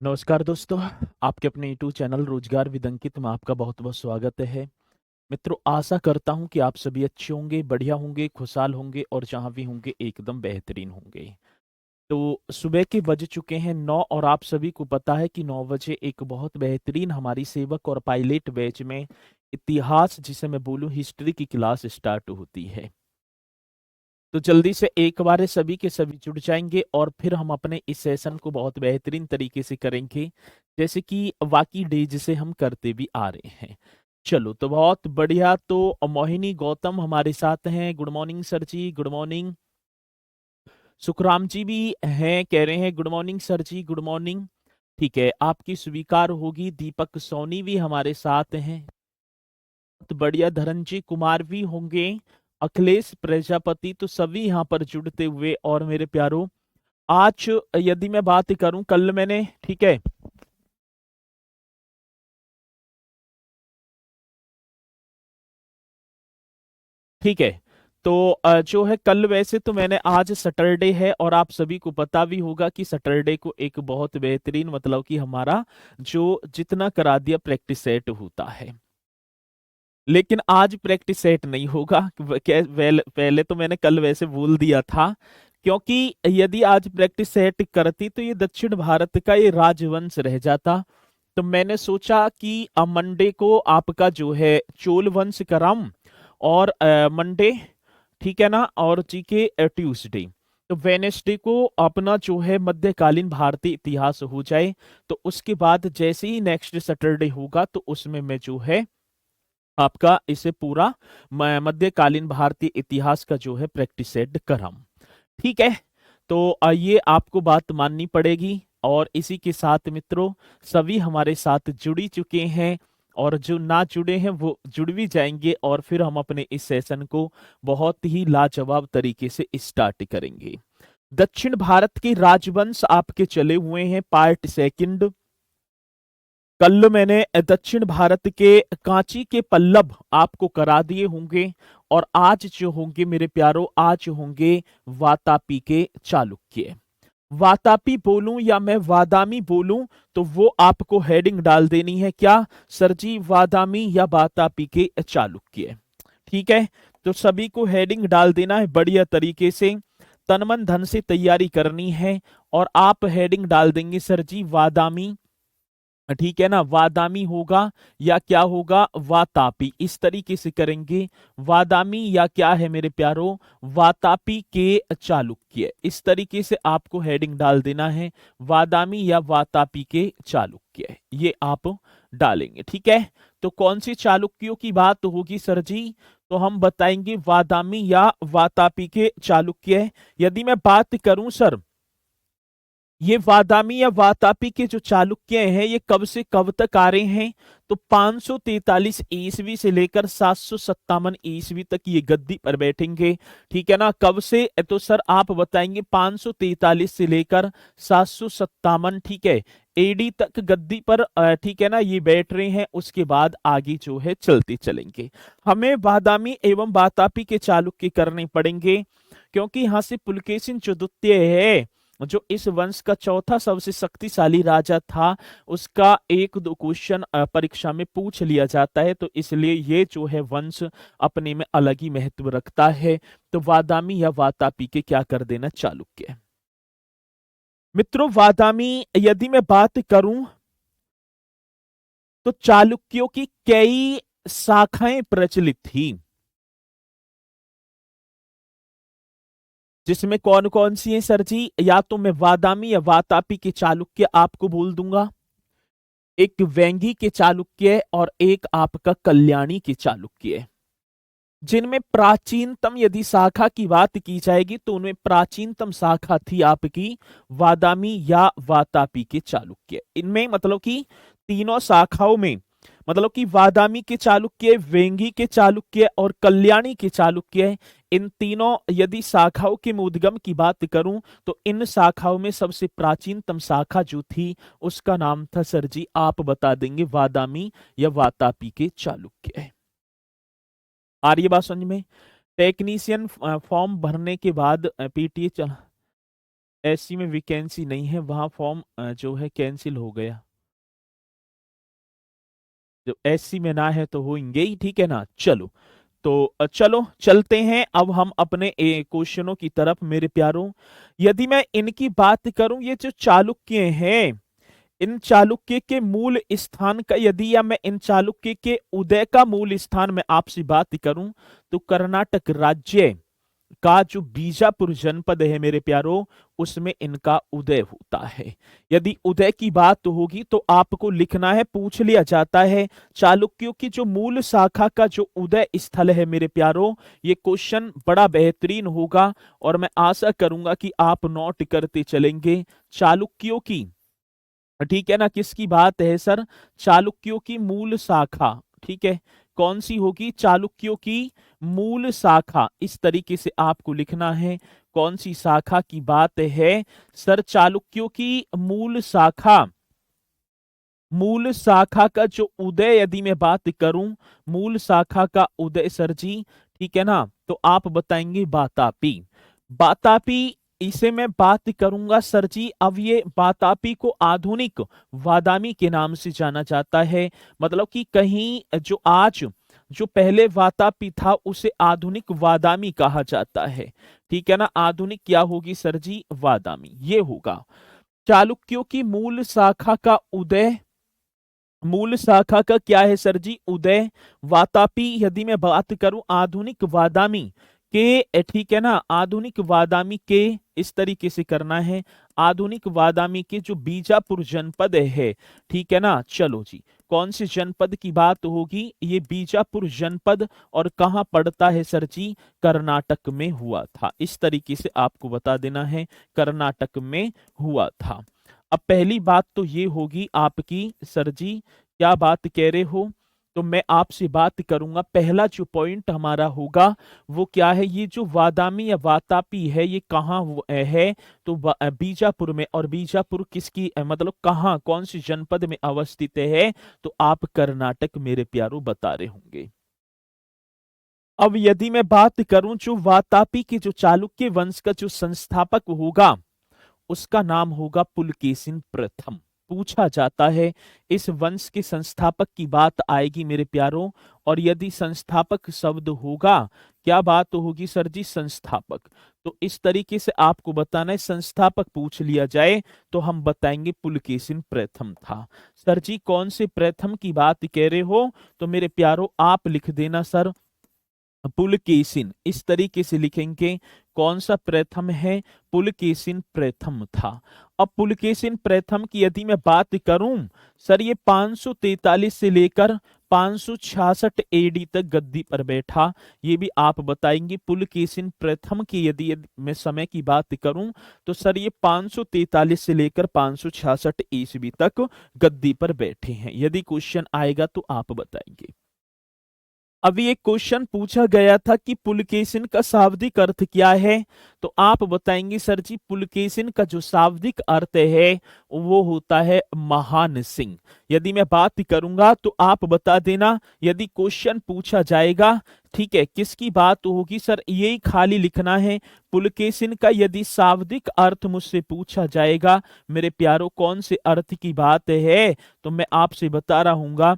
नमस्कार दोस्तों। आपके अपने यूट्यूब चैनल रोजगार विद अंकित में आपका बहुत बहुत स्वागत है। मित्रों, आशा करता हूं कि आप सभी अच्छे होंगे, बढ़िया होंगे, खुशहाल होंगे और जहां भी होंगे एकदम बेहतरीन होंगे। तो सुबह के बज चुके हैं 9 और आप सभी को पता है कि 9 बजे एक बहुत बेहतरीन हमारी सेवक और पायलट बैच में इतिहास, जिसे मैं बोलूं हिस्ट्री की क्लास स्टार्ट होती है। तो जल्दी से एक बार सभी के सभी जुड़ जाएंगे और फिर हम अपने इस सेशन को बहुत बेहतरीन तरीके से करेंगे, जैसे कि बाकी डेज से हम करते भी आ रहे हैं। चलो, तो बहुत बढ़िया। तो मोहिनी गौतम हमारे साथ हैं। गुड मॉर्निंग सर जी, गुड मॉर्निंग। सुखराम जी भी हैं, कह रहे हैं गुड मॉर्निंग सर जी, गुड मॉर्निंग। ठीक है, आपकी स्वीकार होगी। दीपक सोनी भी हमारे साथ हैं। बहुत बढ़िया। धनंजय कुमार भी होंगे। अखिलेश प्रजापति, तो सभी यहाँ पर जुड़ते हुए। और मेरे प्यारों, आज यदि मैं बात करूं, कल मैंने, ठीक है, ठीक है, तो जो है कल, वैसे तो मैंने, आज सैटरडे है और आप सभी को पता भी होगा कि सैटरडे को एक बहुत बेहतरीन, मतलब कि हमारा जो जितना करा दिया प्रैक्टिस सेट होता है। लेकिन आज प्रैक्टिस सेट नहीं होगा। पहले तो मैंने कल वैसे बोल दिया था, क्योंकि यदि आज प्रैक्टिस सेट करती तो ये दक्षिण भारत का ये राजवंश रह जाता। तो मैंने सोचा कि मंडे को आपका जो है चोल वंश कराऊं, और मंडे, ठीक है ना, और जी के ट्यूसडे, तो वेनेसडे को अपना जो है मध्यकालीन भारतीय इतिहास हो जाए। तो उसके बाद जैसे ही नेक्स्ट सैटरडे होगा तो उसमें मैं जो है आपका इसे पूरा मध्यकालीन भारतीय इतिहास का जो है प्रैक्टिस सेट कराऊं। ठीक है, तो ये आपको बात माननी पड़ेगी। और इसी के साथ मित्रों, सभी हमारे साथ जुड़ी चुके हैं और जो ना जुड़े हैं वो जुड़ भी जाएंगे, और फिर हम अपने इस सेशन को बहुत ही लाजवाब तरीके से स्टार्ट करेंगे। दक्षिण भारत के राजवंश आपके चले हुए हैं पार्ट सेकंड। कल मैंने दक्षिण भारत के कांची के पल्लव आपको करा दिए होंगे, और आज जो होंगे मेरे प्यारों, आज होंगे वातापी के चालुक्य। वातापी बोलूं या मैं वादामी बोलूं, तो वो आपको हेडिंग डाल देनी है, क्या सर जी, वादामी या वातापी के चालुक्य। ठीक है, तो सभी को हेडिंग डाल देना है बढ़िया तरीके से, तन मन धन से तैयारी करनी है। और आप हेडिंग डाल देंगे सर जी वादामी, ठीक है ना, वादामी होगा या क्या होगा, वातापी, इस तरीके से करेंगे। वादामी या क्या है मेरे प्यारों, वातापी के चालुक्य, इस तरीके से आपको हेडिंग डाल देना है, वादामी या वातापी के चालुक्य, ये आप डालेंगे। ठीक है, तो कौन सी चालुक्यों की बात होगी सर जी, तो हम बताएंगे वादामी या वातापी के चालुक्य। यदि मैं बात करूं सर, ये वादामी या वातापी के जो चालुक्य हैं ये कब से कब तक आ रहे हैं, तो 543 ईस्वी से लेकर 757 ईस्वी तक ये गद्दी पर बैठेंगे। ठीक है ना, कब से, तो सर आप बताएंगे 543 से लेकर 757, ठीक है, एडी तक गद्दी पर, ठीक है ना, ये बैठ रहे हैं। उसके बाद आगे जो है चलते चलेंगे। हमें वादामी एवं वातापी के चालुक्य करने पड़ेंगे, क्योंकि यहां से पुलकेशिन जो द्वितीय है, जो इस वंश का चौथा सबसे शक्तिशाली राजा था, उसका एक दो क्वेश्चन परीक्षा में पूछ लिया जाता है। तो इसलिए ये जो है वंश अपने में अलग ही महत्व रखता है। तो वादामी या वातापी के क्या कर देना, चालुक्य। मित्रों, वादामी यदि मैं बात करूं, तो चालुक्यों की कई शाखाएं प्रचलित थी, जिसमें कौन कौन सी हैं सर जी, या तो मैं वादामी या वातापी के चालुक्य आपको बोल दूंगा, एक वेंगी के चालुक्य और एक आपका कल्याणी के चालुक्य। जिनमें प्राचीनतम यदि शाखा की बात की जाएगी तो उनमें प्राचीनतम शाखा थी आपकी वादामी या वातापी के चालुक्य। इनमें मतलब कि तीनों शाखाओं में, मतलब कि वादामी के चालुक्य, वेंगी के चालुक्य और कल्याणी के चालुक्य, इन तीनों यदि शाखाओं के मैं उद्गम की बात करूं, तो इन शाखाओं में सबसे प्राचीनतम शाखा जो थी उसका नाम था सर जी, आप बता देंगे, वादामी या वातापी के चालुक्य। आ रही है बात समझ में? टेक्नीशियन फॉर्म भरने के बाद पीटीए एससी में वैकेंसी नहीं है, वहां फॉर्म जो है कैंसिल हो गया। जो एससी में ना है तो होंगे ही, ठीक है ना। चलो, तो चलो चलते हैं अब हम अपने क्वेश्चनों की तरफ मेरे प्यारों। यदि मैं इनकी बात करूं, ये जो चालुक्य हैं, इन चालुक्य के मूल स्थान का यदि या मैं इन चालुक्य के उदय का मूल स्थान में आपसे बात करूं, तो कर्नाटक राज्य का जो बीजापुर जनपद है मेरे प्यारो, उसमें इनका उदय होता है। यदि उदय की बात होगी तो आपको लिखना है, पूछ लिया जाता है चालुक्यों की जो मूल शाखा का जो उदय स्थल है मेरे प्यारो। ये क्वेश्चन बड़ा बेहतरीन होगा और मैं आशा करूंगा कि आप नोट करते चलेंगे। चालुक्यों की, ठीक है ना, किसकी बात है सर? चालुक्यों की मूल शाखा, ठीक है। कौन सी होगी? चालुक्यों की मूल शाखा। इस तरीके से आपको लिखना है, कौन सी शाखा की बात है सर? चालुक्यों की मूल शाखा। मूल शाखा का जो उदय यदि मैं बात करूं, मूल शाखा का उदय सर जी, ठीक है ना, तो आप बताएंगे बातापी। बातापी, इसे मैं बात करूंगा सर जी। अब ये बातापी को आधुनिक वादामी के नाम से जाना जाता है। मतलब कि कहीं जो आज जो पहले वातापी था उसे आधुनिक वादामी कहा जाता है, ठीक है ना। आधुनिक क्या होगी सर जी? वादामी, ये होगा। चालुक्यों की मूल शाखा का उदय, मूल शाखा का क्या है सर जी? उदय। वातापी यदि मैं बात करूं आधुनिक वादामी के, ठीक है ना, आधुनिक वादामी के, इस तरीके से करना है। आधुनिक वादामी के जो बीजापुर जनपद है, ठीक है ना। चलो जी, कौन से जनपद की बात होगी? ये बीजापुर जनपद। और कहाँ पड़ता है सर जी? कर्नाटक में हुआ था। इस तरीके से आपको बता देना है, कर्नाटक में हुआ था। अब पहली बात तो ये होगी आपकी, सर जी क्या बात कह रहे हो? तो मैं आपसे बात करूंगा, पहला जो पॉइंट हमारा होगा वो क्या है? ये जो वादामी या वातापी है, ये कहाँ है? तो बीजापुर में। और बीजापुर किसकी मतलब कहाँ, कौन सी जनपद में अवस्थित है? तो आप कर्नाटक मेरे प्यारो बता रहे होंगे। अब यदि मैं बात करूं, जो वातापी के जो चालुक्य वंश का जो संस्थापक होगा, उसका नाम होगा पुलकेशिन प्रथम। पूछा जाता है, इस वंश के संस्थापक की बात आएगी मेरे प्यारों। और यदि संस्थापक शब्द होगा, क्या बात होगी सर जी? संस्थापक। तो इस तरीके से आपको बताना है, संस्थापक पूछ लिया जाए तो हम बताएंगे पुलकेशिन प्रथम था। सर जी कौन से प्रथम की बात कह रहे हो? तो मेरे प्यारों आप लिख देना सर, पुलकेशिन। इस तरीके से लिखेंगे, कौन सा प्रथम है? पुलकेशिन प्रथम था। अब पुलकेशिन प्रथम की यदि मैं बात करूं सर, ये 543 से लेकर 566 एडी तक गद्दी पर बैठा। ये भी आप बताएंगे। पुलकेशिन प्रथम की यदि मैं समय की बात करूं तो सर ये 543 से लेकर 566 ईस्वी तक गद्दी पर बैठे हैं। यदि क्वेश्चन आएगा तो आप बताएंगे। अभी एक क्वेश्चन पूछा गया था कि पुलकेशिन का शाब्दिक अर्थ क्या है? तो आप बताएंगे सर जी, पुलकेशिन का जो शाब्दिक अर्थ है वो होता है महान सिंह। यदि मैं बात करूंगा तो आप बता देना, यदि क्वेश्चन पूछा जाएगा, ठीक है, किसकी बात होगी सर? यही खाली लिखना है, पुलकेशिन का यदि शाब्दिक अर्थ मुझसे पूछा जाएगा मेरे प्यारों, कौन से अर्थ की बात है, तो मैं आपसे बता रहा हूंगा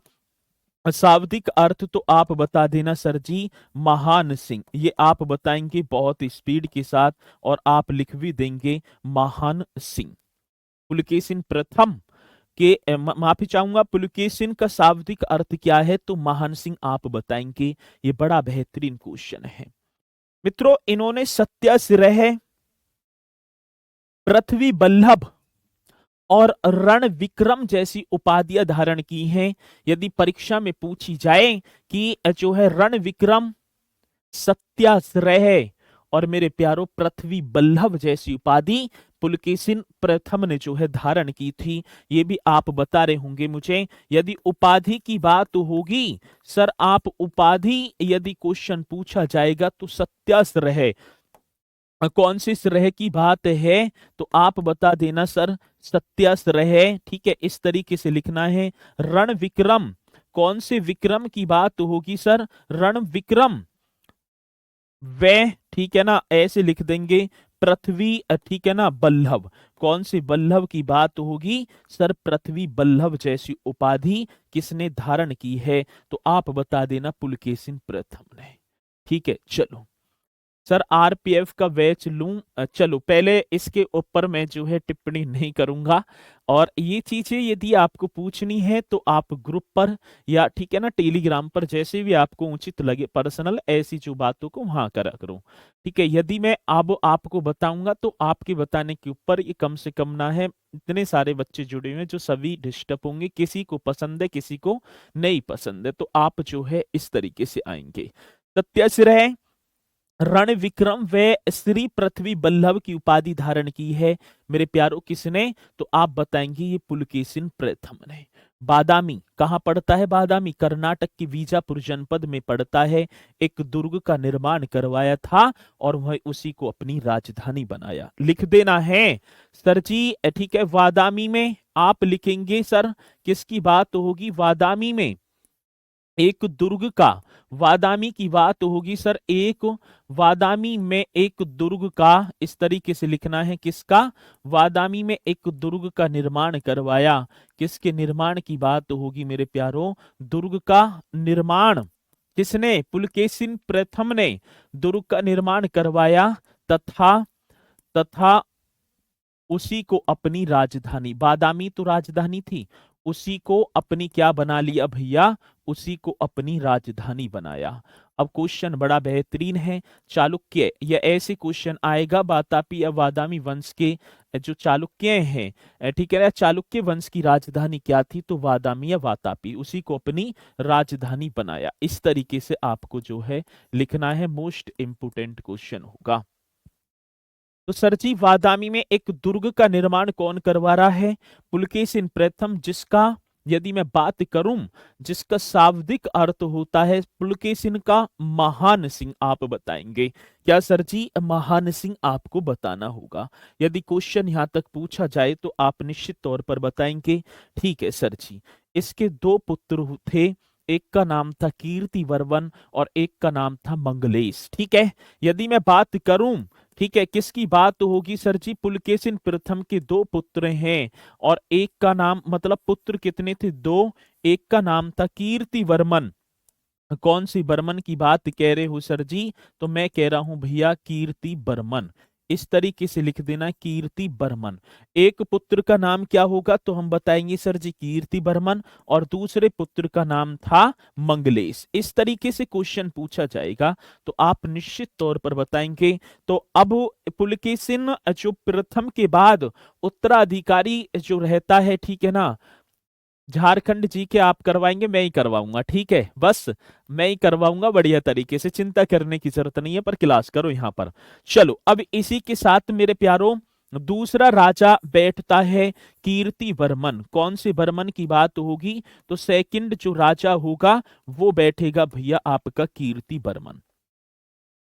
शाब्दिक अर्थ। तो आप बता देना सर जी, महान सिंह। ये आप बताएंगे बहुत स्पीड के साथ और आप लिख भी देंगे महान सिंह। पुलकेशिन प्रथम के माफी चाहूंगा, पुलकेशिन का शाब्दिक अर्थ क्या है? तो महान सिंह आप बताएंगे। ये बड़ा बेहतरीन क्वेश्चन है मित्रों। इन्होंने सत्याग्रह, पृथ्वी बल्लभ और रण विक्रम जैसी उपाधियां धारण की हैं। यदि परीक्षा में पूछी जाए कि जो है रण विक्रम, सत्याग्रह और मेरे प्यारों पृथ्वी बल्लभ जैसी उपाधि पुलकेशिन प्रथम ने जो है धारण की थी, ये भी आप बता रहे होंगे मुझे। यदि उपाधि की बात होगी सर, आप उपाधि यदि क्वेश्चन पूछा जाएगा तो सत्याग्रह, कौन सी श्रेय की बात है? तो आप बता देना सर, सत्याग्रह। ठीक है, इस तरीके से लिखना है। रण विक्रम, कौन से विक्रम की बात होगी सर? रण विक्रम वे, ठीक है ना, ऐसे लिख देंगे। पृथ्वी ठीक है ना बल्लभ, कौन से बल्लभ की बात होगी सर? पृथ्वी बल्लभ जैसी उपाधि किसने धारण की है? तो आप बता देना पुलकेशिन प्रथम ने। ठीक है, चलो सर आरपीएफ का बैच लूं? चलो पहले इसके ऊपर मैं जो है टिप्पणी नहीं करूंगा, और ये चीजें यदि आपको पूछनी है तो आप ग्रुप पर या ठीक है ना टेलीग्राम पर, जैसे भी आपको उचित लगे पर्सनल ऐसी जो बातों को वहां करा करो। ठीक है, यदि मैं अब आपको बताऊंगा तो आपके बताने के ऊपर ये कम से कम ना है, इतने सारे बच्चे जुड़े हुए हैं जो सभी डिस्टर्ब होंगे, किसी को पसंद है किसी को नहीं पसंद है, तो आप जो है इस तरीके से आएंगे। सत्य रहे रण विक्रम व श्री पृथ्वी बल्लभ की उपाधि धारण की है मेरे प्यारों किसने? तो आप बताएंगे ये पुलकेशिन प्रथम ने। बादामी कहाँ पड़ता है? बादामी कर्नाटक की बीजापुर जनपद में पड़ता है। एक दुर्ग का निर्माण करवाया था और वह उसी को अपनी राजधानी बनाया। लिख देना है सर जी, ठीक है। वादामी में आप लिखेंगे सर किसकी बात होगी? वादामी में एक दुर्ग का, वादामी की बात होगी सर, एक वादामी में एक दुर्ग का, इस तरीके से लिखना है किसका? वादामी में एक दुर्ग का निर्माण करवाया। किसके निर्माण की बात होगी मेरे प्यारों? दुर्ग का निर्माण किसने? पुलकेशिन प्रथम ने दुर्ग का निर्माण करवाया तथा तथा उसी को अपनी राजधानी, बादामी तो राजधानी थी, उसी को अपनी क्या बना लिया भैया? उसी को अपनी राजधानी बनाया। अब क्वेश्चन बड़ा बेहतरीन है। चालुक्य, यह ऐसे क्वेश्चन आएगा वातापी या वादामी वंश के जो चालुक्य हैं, ठीक है ना, चालुक्य वंश की राजधानी क्या थी? तो वादामी या वातापी, उसी को अपनी राजधानी बनाया। इस तरीके से आपको जो है लिखना है, मोस्ट इंपोर्टेंट क्वेश्चन होगा। तो सर जी वादामी में एक दुर्ग का निर्माण कौन करवा रहा है? पुलकेशिन प्रथम, जिसका यदि मैं बात करूं जिसका शाब्दिक अर्थ होता है पुलकेशिन का महान सिंह, आप बताएंगे क्या सर जी? महान सिंह आपको बताना होगा। यदि क्वेश्चन यहां तक पूछा जाए तो आप निश्चित तौर पर बताएंगे। ठीक है सर जी, इसके दो पुत्र थे, एक का नाम था कीर्ति वर्मन और एक का नाम था मंगलेश। ठीक है, यदि मैं बात करूं ठीक है किसकी बात होगी सर जी? पुलकेशिन प्रथम के दो पुत्र हैं और एक का नाम, मतलब पुत्र कितने थे? दो। एक का नाम था कीर्ति वर्मन। कौन सी बर्मन की बात कह रहे हो सर जी? तो मैं कह रहा हूं भैया कीर्ति बर्मन। इस तरीके से लिख देना कीर्ति बर्मन। एक पुत्र का नाम क्या होगा? तो हम बताएंगे सर जी कीर्ति बर्मन, और दूसरे पुत्र का नाम था मंगलेश। इस तरीके से क्वेश्चन पूछा जाएगा तो आप निश्चित तौर पर बताएंगे। तो अब पुलकेशिन जो प्रथम के बाद उत्तराधिकारी जो रहता है, ठीक है ना, झारखंड जी के आप करवाएंगे, मैं ही करवाऊंगा। ठीक है, बस मैं ही करवाऊंगा बढ़िया तरीके से, चिंता करने की जरूरत नहीं है, पर क्लास करो यहां पर। चलो अब इसी के साथ मेरे प्यारों दूसरा राजा बैठता है कीर्ति वर्मन। कौन से वर्मन की बात होगी? तो सेकंड जो राजा होगा वो बैठेगा भैया आपका कीर्ति वर्मन।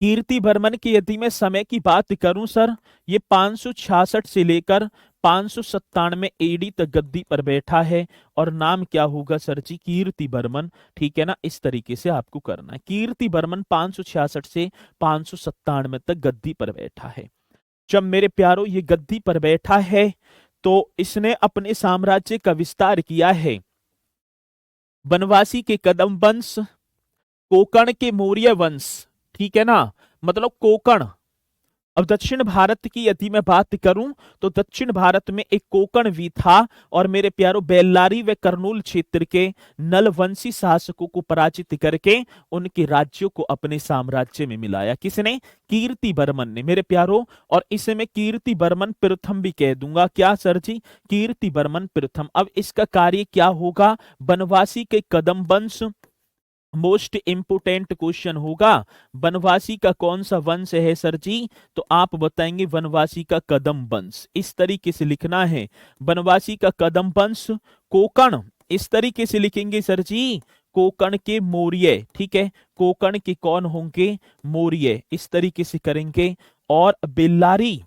कीर्ति वर्मन की यदि मैं समय की बात करूं सर, ये 566 से लेकर 597 एडी तक गद्दी पर बैठा है, और नाम क्या होगा सर जी? कीर्ति वर्मन। ठीक है ना, इस तरीके से आपको करना है। कीर्ति वर्मन 566 से 597 तक गद्दी पर बैठा है। जब मेरे प्यारों ये गद्दी पर बैठा है तो इसने अपने साम्राज्य का विस्तार किया है। बनवासी के कदम वंश, कोकण के मौर्य वंश, ठीक है ना, मतलब कोकण। अब दक्षिण भारत की यदि मैं बात करूं तो दक्षिण भारत में एक कोकण भी था, और मेरे प्यारों बेल्लारी व करनूल क्षेत्र के नलवंशी शासकों को पराजित करके उनके राज्यों को अपने साम्राज्य में मिलाया। किसने? कीर्ति वर्मन ने मेरे प्यारों। और इसे मैं कीर्ति वर्मन प्रथम भी कह दूंगा। क्या सर जी? कीर्ति वर्मन प्रथम। अब इसका कार्य क्या होगा? बनवासी के कदम वंश, मोस्ट इंपोर्टेंट क्वेश्चन होगा, बनवासी का कौन सा वंश है सर जी? तो आप बताएंगे बनवासी का कदम वंश। इस तरीके से लिखना है, बनवासी का कदम वंश। कोकण इस तरीके से लिखेंगे सर जी, कोकण के मौर्य। ठीक है, कोकण के कौन होंगे? मौर्य। इस तरीके से करेंगे। और बेल्लारी,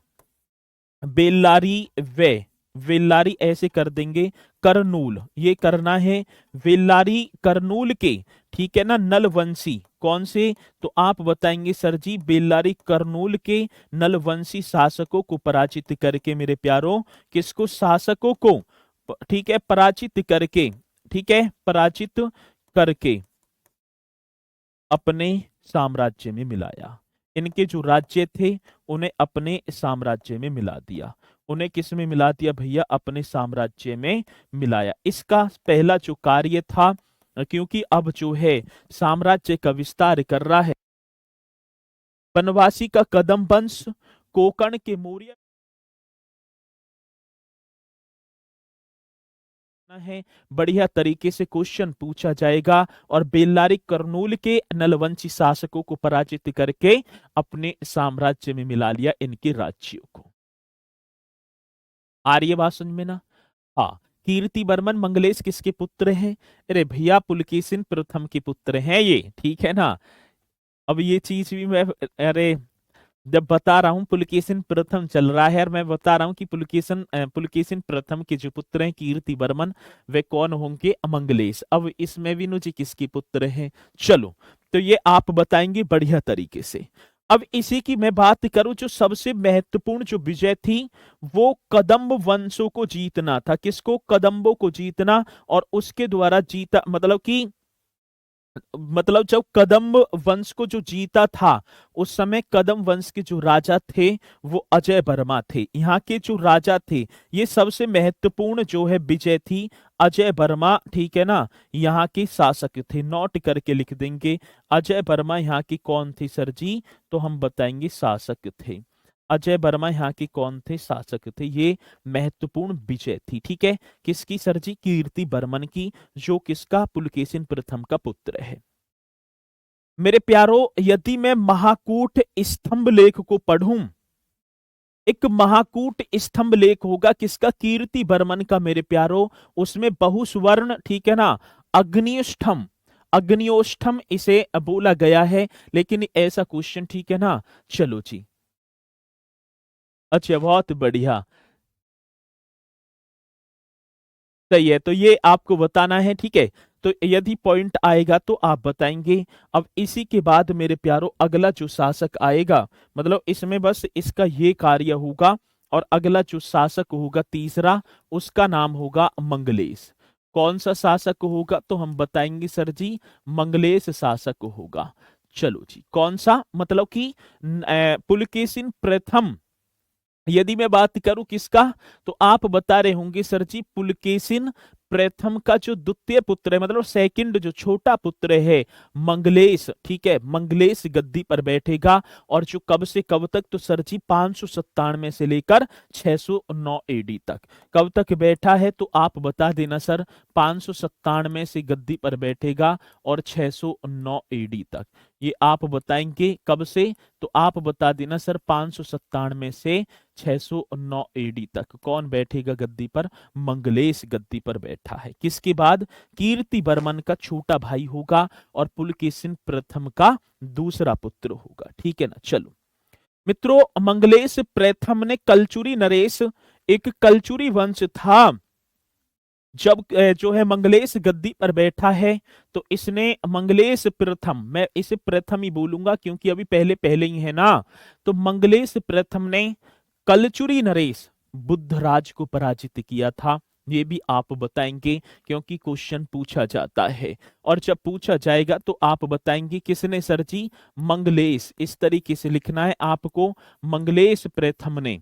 बेल्लारी वे, वेल्लारी ऐसे कर देंगे। करनूल ये करना है, वेल्लारी करनूल के, ठीक है ना, नलवंशी, कौन से? तो आप बताएंगे सर जी बेल्लारी कर्नूल के नलवंशी शासकों को पराजित करके मेरे प्यारों, किसको? शासकों को, ठीक है, पराजित करके, ठीक है, पराजित करके अपने साम्राज्य में मिलाया। इनके जो राज्य थे उन्हें अपने साम्राज्य में मिला दिया। उन्हें किस में मिला दिया भैया? अपने साम्राज्य में मिलाया। इसका पहला जो कार्य था, क्योंकि अब जो है साम्राज्य का विस्तार कर रहा है, बनवासी का कदम वंश, कोकण के मौर्य है, बढ़िया तरीके से क्वेश्चन पूछा जाएगा। और बेल्लारी कर्नूल के नलवंशी शासकों को पराजित करके अपने साम्राज्य में मिला लिया इनके राज्यों को। आ रही है बात समझ में ना? हाँ। कीर्ति वर्मन मंगलेश किसके पुत्र हैं? अरे भैया पुलकेशिन प्रथम के पुत्र हैं ये, ठीक है ना। अब ये चीज भी मैं, अरे जब बता रहा हूं पुलकेशिन प्रथम चल रहा है और मैं बता रहा हूं कि पुलकेशिन प्रथम के जो पुत्र हैं कीर्ति वर्मन, वे कौन होंगे? मंगलेश। अब इसमें भी जी किसके पुत्र हैं? चलो, तो ये आप बताएंगे बढ़िया तरीके से। अब इसी की मैं बात करूं, जो सबसे महत्वपूर्ण जो विजय थी वो कदम्ब वंशों को जीतना था। किसको? कदम्बों को जीतना। और उसके द्वारा जीता मतलब कि, मतलब जब कदम्ब वंश को जो जीता था, उस समय कदम वंश के जो राजा थे वो अजय वर्मा थे। यहाँ के जो राजा थे, ये सबसे महत्वपूर्ण जो है विजय थी अजय वर्मा, ठीक है ना, यहाँ के शासक थे। नोट करके लिख देंगे, अजय वर्मा यहाँ की कौन थी सर जी? तो हम बताएंगे शासक थे। अजय वर्मा यहाँ के कौन थे? शासक थे। ये महत्वपूर्ण विजय थी, ठीक है। किसकी सर जी? कीर्ति वर्मन की, जो किसका? पुलकेशिन प्रथम का पुत्र है। मेरे प्यारो, यदि मैं महाकूट स्तंभ लेख को पढ़ूं, एक महाकूट स्तंभ लेख होगा किसका? कीर्ति वर्मन का मेरे प्यारो। उसमें बहुस्वर्ण, ठीक है ना, अग्निष्ठम, अग्नियोष्ठम इसे बोला गया है, लेकिन ऐसा क्वेश्चन, ठीक है ना। चलो जी, अच्छा, बहुत बढ़िया, सही है। तो ये आपको बताना है, ठीक है। तो यदि पॉइंट आएगा तो आप बताएंगे। अब इसी के बाद मेरे प्यारो अगला जो शासक आएगा, मतलब इसमें बस इसका ये कार्य होगा। और अगला जो शासक होगा तीसरा, उसका नाम होगा मंगलेश। कौन सा शासक होगा? तो हम बताएंगे सर जी मंगलेश शासक होगा। चलो जी, कौन सा? मतलब कि पुलकेशिन प्रथम, यदि मैं बात करूं किसका, तो आप बता रहे होंगे सर जी पुलकेशिन प्रथम का जो द्वितीय पुत्र है, मतलब सेकंड जो छोटा पुत्र है मंगलेश, ठीक है, मंगलेश गद्दी पर बैठेगा। और जो कब से कब तक? तो सर जी 597 से लेकर 609 एडी तक। कब तक बैठा है? तो आप बता देना सर, 597 से गद्दी पर बैठेगा और 609 एडी तक। ये आप बताएंगे कब से? तो आप बता देना सर 597 से 609 एडी तक कौन बैठेगा गद्दी पर? मंगलेश गद्दी पर बैठा है। किसके बाद? कीर्ति वर्मन का छोटा भाई होगा और पुलकेशिन प्रथम का दूसरा पुत्र होगा, ठीक है ना। चलो मित्रों, मंगलेश प्रथम ने कलचुरी नरेश, एक कलचुरी वंश था, जब जो है मंगलेश गद्दी पर बैठा है, तो इसने मंगलेश प्रथम, मैं इसे प्रथम ही बोलूंगा क्योंकि अभी पहले पहले ही है ना, तो मंगलेश प्रथम ने कलचुरी नरेश बुद्धराज को पराजित किया था। ये भी आप बताएंगे क्योंकि क्वेश्चन पूछा जाता है। और जब पूछा जाएगा तो आप बताएंगे किसने सर जी? मंगलेश। इस तरीके से लिखना है आपको, मंगलेश प्रथम ने,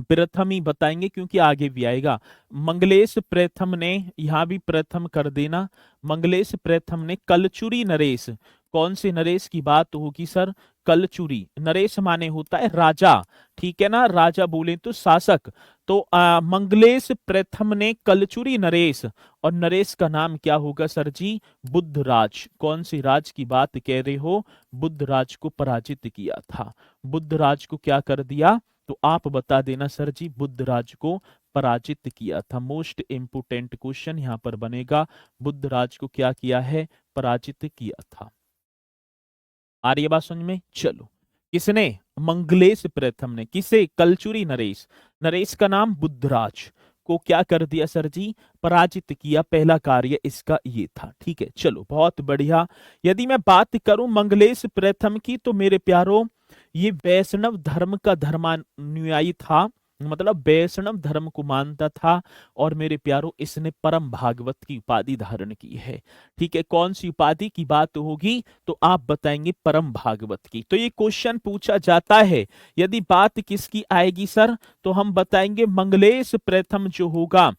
प्रथम ही बताएंगे क्योंकि आगे भी आएगा। मंगलेश प्रथम ने, यहां भी प्रथम कर देना, मंगलेश प्रथम ने कलचुरी नरेश, कौन से नरेश की बात होगी सर? कलचुरी नरेश माने होता है राजा, ठीक है ना, राजा बोले तो शासक। तो मंगलेश प्रथम ने कलचुरी नरेश, और नरेश का नाम क्या होगा सर जी? बुद्धराज। कौन सी राज की बात कह रहे हो? बुद्धराज को पराजित किया था। बुद्धराज को क्या कर दिया? तो आप बता देना सर जी बुद्धराज को पराजित किया था। मोस्ट इंपोर्टेंट क्वेश्चन यहां पर बनेगा, बुद्धराज को क्या किया है? पराजित किया था। आ रही है बात समझ में? चलो, किसने? मंगलेश प्रथम ने। किसे? कलचुरी नरेश। नरेश का नाम बुद्धराज। को क्या कर दिया सर जी, पराजित किया। पहला कार्य इसका ये था। ठीक है, चलो बहुत बढ़िया। यदि मैं बात करूं मंगलेश प्रथम की, तो मेरे प्यारो ये वैष्णव धर्म का धर्मानुयायी था, मतलब वैष्णव धर्म को मानता था। और मेरे प्यारो इसने परम भागवत की उपाधि धारण की है। ठीक है, कौन सी उपाधि की बात होगी, तो आप बताएंगे परम भागवत की। तो ये क्वेश्चन पूछा जाता है। यदि बात किसकी आएगी सर, तो हम बताएंगे मंगलेश प्रथम जो होगा,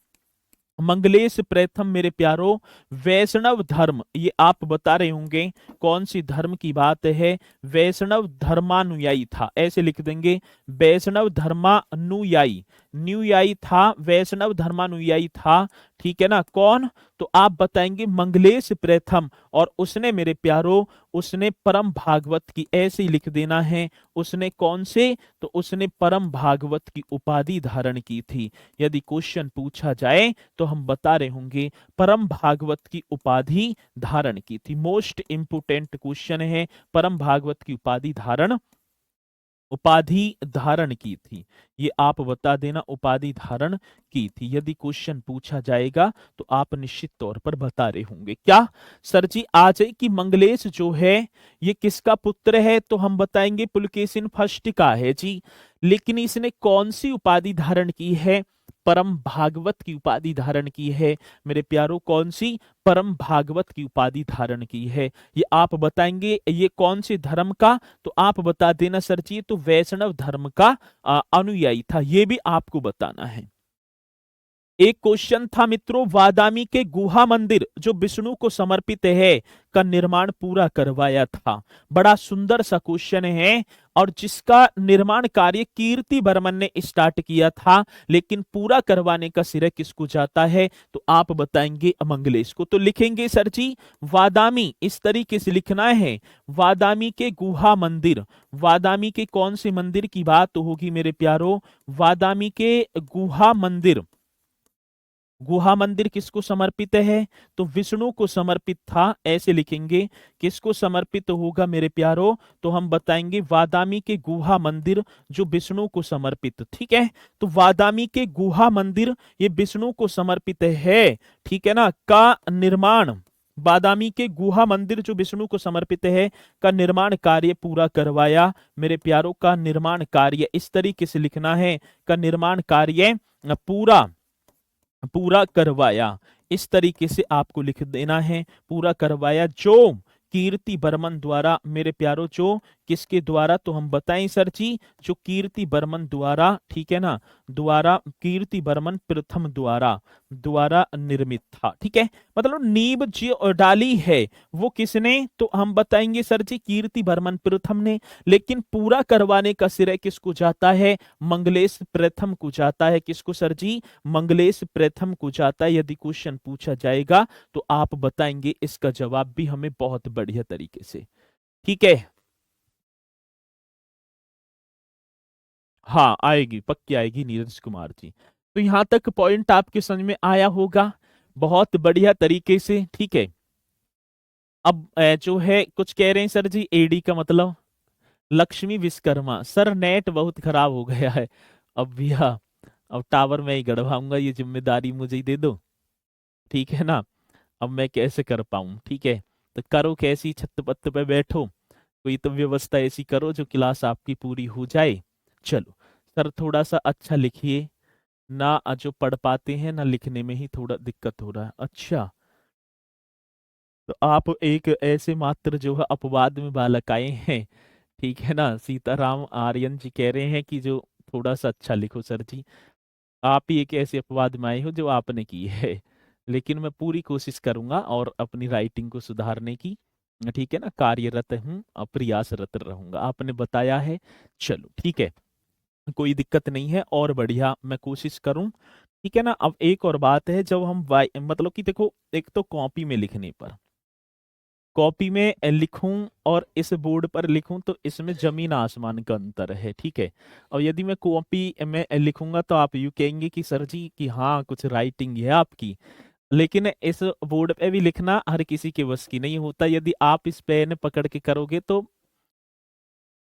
मंगलेश प्रथम मेरे प्यारो वैष्णव धर्म, ये आप बता रहे होंगे कौन सी धर्म की बात है, वैष्णव धर्मानुयायी था, ऐसे लिख देंगे वैष्णव धर्मानुयायी, अनुयायी था, वैष्णव धर्मानुयायी था। ठीक है ना, कौन, तो आप बताएंगे मंगलेश प्रथम। और उसने मेरे प्यारो, उसने परम भागवत की, ऐसे ही लिख देना है, उसने कौन से, तो उसने परम भागवत की उपाधि धारण की थी। यदि क्वेश्चन पूछा जाए तो हम बता रहे होंगे परम भागवत की उपाधि धारण की थी। मोस्ट इंपोर्टेंट क्वेश्चन है, परम भागवत की उपाधि धारण की थी, ये आप बता देना, उपाधि धारण की थी। यदि क्वेश्चन पूछा जाएगा तो आप निश्चित तौर पर बता रहे होंगे। क्या सर जी आ जाए कि मंगलेश जो है ये किसका पुत्र है, तो हम बताएंगे पुलकेशिन फर्स्ट का है जी। लेकिन इसने कौन सी उपाधि धारण की है, परम भागवत की उपाधि धारण की है मेरे प्यारों, कौन सी, परम भागवत की उपाधि धारण की है। ये आप बताएंगे ये कौन से धर्म का, तो आप बता देना सर जी तो वैष्णव धर्म का अनुयायी था, ये भी आपको बताना है। एक क्वेश्चन था मित्रों, वादामी के गुहा मंदिर जो विष्णु को समर्पित है का निर्माण पूरा करवाया था। बड़ा सुंदर सा क्वेश्चन है, और जिसका निर्माण कार्य कीर्ति वर्मन ने स्टार्ट किया था, लेकिन पूरा करवाने का श्रेय किसको जाता है, तो आप बताएंगे मंगलेश को। तो लिखेंगे सर जी वादामी, इस तरीके से लिखना है, वादामी के गुहा मंदिर, वादामी के कौन से मंदिर की बात होगी मेरे प्यारो, वादामी के गुहा मंदिर। गुहा मंदिर किसको समर्पित है, तो विष्णु को समर्पित था, ऐसे लिखेंगे। किसको समर्पित होगा मेरे प्यारो, तो हम बताएंगे वादामी के गुहा मंदिर जो विष्णु को समर्पित। ठीक है, तो वादामी के गुहा मंदिर ये विष्णु को समर्पित है। ठीक है ना, का निर्माण, बादामी के गुहा मंदिर जो विष्णु को समर्पित है का निर्माण कार्य पूरा करवाया मेरे प्यारों, का निर्माण कार्य इस तरीके से लिखना है, का निर्माण कार्य पूरा पूरा करवाया, इस तरीके से आपको लिख देना है, पूरा करवाया जो कीर्ति बर्मन द्वारा मेरे प्यारो, जो किसके द्वारा, तो हम बताएं सर जी जो कीर्ति बर्मन द्वारा, ठीक है ना, द्वारा, कीर्ति बर्मन प्रथम द्वारा द्वारा निर्मित था। ठीक है, मतलब नींव जो डाली है वो किसने, तो हम बताएंगे सर जी कीर्ति बर्मन प्रथम ने, लेकिन पूरा करवाने का श्रेय किसको जाता है, मंगलेश प्रथम को जाता है। किसको सर जी, मंगलेश प्रथम को जाता है। यदि क्वेश्चन पूछा जाएगा तो आप बताएंगे इसका जवाब भी हमें बहुत बढ़िया तरीके से। ठीक है, हाँ आएगी, पक्की आएगी नीरज कुमार जी। तो यहां तक पॉइंट आपके समझ में आया होगा बहुत बढ़िया तरीके से। ठीक है, अब जो है कुछ कह रहे हैं सर जी एडी का मतलब लक्ष्मी विश्वकर्मा, सर नेट बहुत खराब हो गया है अब भैया, अब टावर में ही गड़वाऊंगा, ये जिम्मेदारी मुझे ही दे दो। ठीक है ना, अब मैं कैसे कर पाऊं। ठीक है, तो करो कैसी, छत पत्त पे बैठो, कोई तो व्यवस्था ऐसी करो जो क्लास आपकी पूरी हो जाए। चलो सर थोड़ा सा अच्छा लिखिए ना, जो पढ़ पाते हैं ना, लिखने में ही थोड़ा दिक्कत हो रहा है। अच्छा, तो आप एक ऐसे मात्र जो है अपवाद में बालक आए हैं। ठीक है ना, सीताराम आर्यन जी कह रहे हैं कि जो थोड़ा सा अच्छा लिखो सर जी, आप ही एक ऐसे अपवाद में आए हो जो आपने की है। लेकिन मैं पूरी कोशिश करूंगा और अपनी राइटिंग को सुधारने की, ठीक है ना, कार्यरत हूँ, प्रयासरत रहूंगा, आपने बताया है। चलो ठीक है, कोई दिक्कत नहीं है, और बढ़िया मैं कोशिश करूं। ठीक है ना, अब एक और बात है, जब हम मतलब कि देखो, एक तो कॉपी में लिखने पर, कॉपी में लिखूं और इस बोर्ड पर लिखूं तो इसमें जमीन आसमान का अंतर है। ठीक है, और यदि मैं कॉपी में लिखूंगा तो आप यूं कहेंगे कि सर जी कि हाँ कुछ राइटिंग है आपकी, लेकिन इस बोर्ड पे भी लिखना हर किसी के बस की नहीं होता। यदि आप इस पेन पकड़ के करोगे तो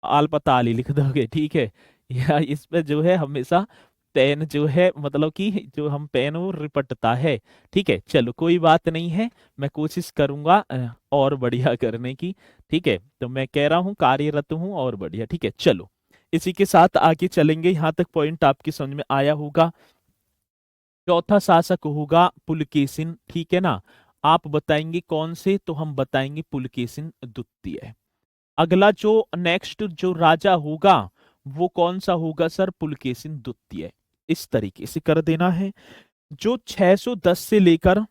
आल पता ही लिख दोगे। ठीक है, या इस पे जो है हमेशा तैन जो है मतलब कि जो हम पेन वो रिपटता है। ठीक है, चलो कोई बात नहीं है, मैं कोशिश करूंगा और बढ़िया करने की। ठीक है, तो मैं कह रहा हूँ कार्यरत हूँ और बढ़िया। ठीक है, चलो इसी के साथ आगे चलेंगे, यहां तक पॉइंट आपकी समझ में आया होगा। चौथा शासक होगा पुलकेशिन। ठीक है ना, आप बताएंगे कौन से, तो हम बताएंगे पुलकेशिन द्वितीय। अगला जो नेक्स्ट जो राजा होगा वो कौन सा होगा सर, पुलकेशिन द्वितीय। इस तरीके से कर देना है। जो 610 से लेकर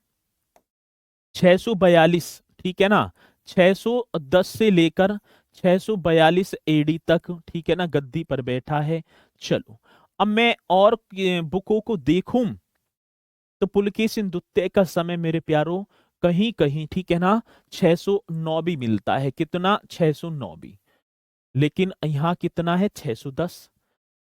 642, ठीक है ना, 610 से लेकर 642 एडी तक, ठीक है ना, गद्दी पर बैठा है। चलो अब मैं और बुकों को देखूं तो पुलकेशिन द्वितीय का समय मेरे प्यारो कहीं कहीं, ठीक है ना, 609 भी मिलता है। कितना, 609 भी। लेकिन यहाँ कितना है, 610।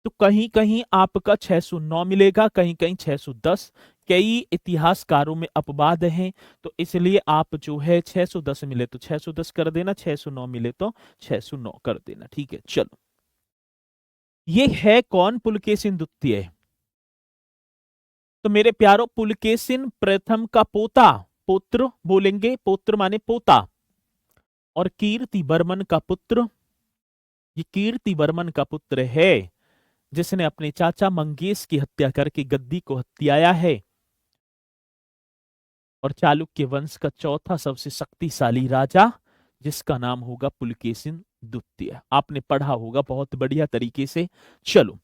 तो कहीं कहीं आपका 609 मिलेगा, कहीं कहीं 610। कई इतिहासकारों में अपवाद हैं, तो इसलिए आप जो है 610 मिले तो 610 कर देना, 609 मिले तो 609 कर देना। ठीक है, चलो ये है कौन, पुलकेशिन द्वितीय। तो मेरे प्यारो पुलकेशिन प्रथम का पोता, पुत्र बोलेंगे, पुत्र माने पोता, और कीर्ति वर्मन का पुत्र। ये कीर्ति वर्मन का पुत्र है जिसने अपने चाचा मंगेश की हत्या करके गद्दी को हत्याया है, और चालुक्य वंश का चौथा सबसे शक्तिशाली राजा जिसका नाम होगा पुलकेशिन द्वितीय। आपने पढ़ा होगा बहुत बढ़िया तरीके से। चलो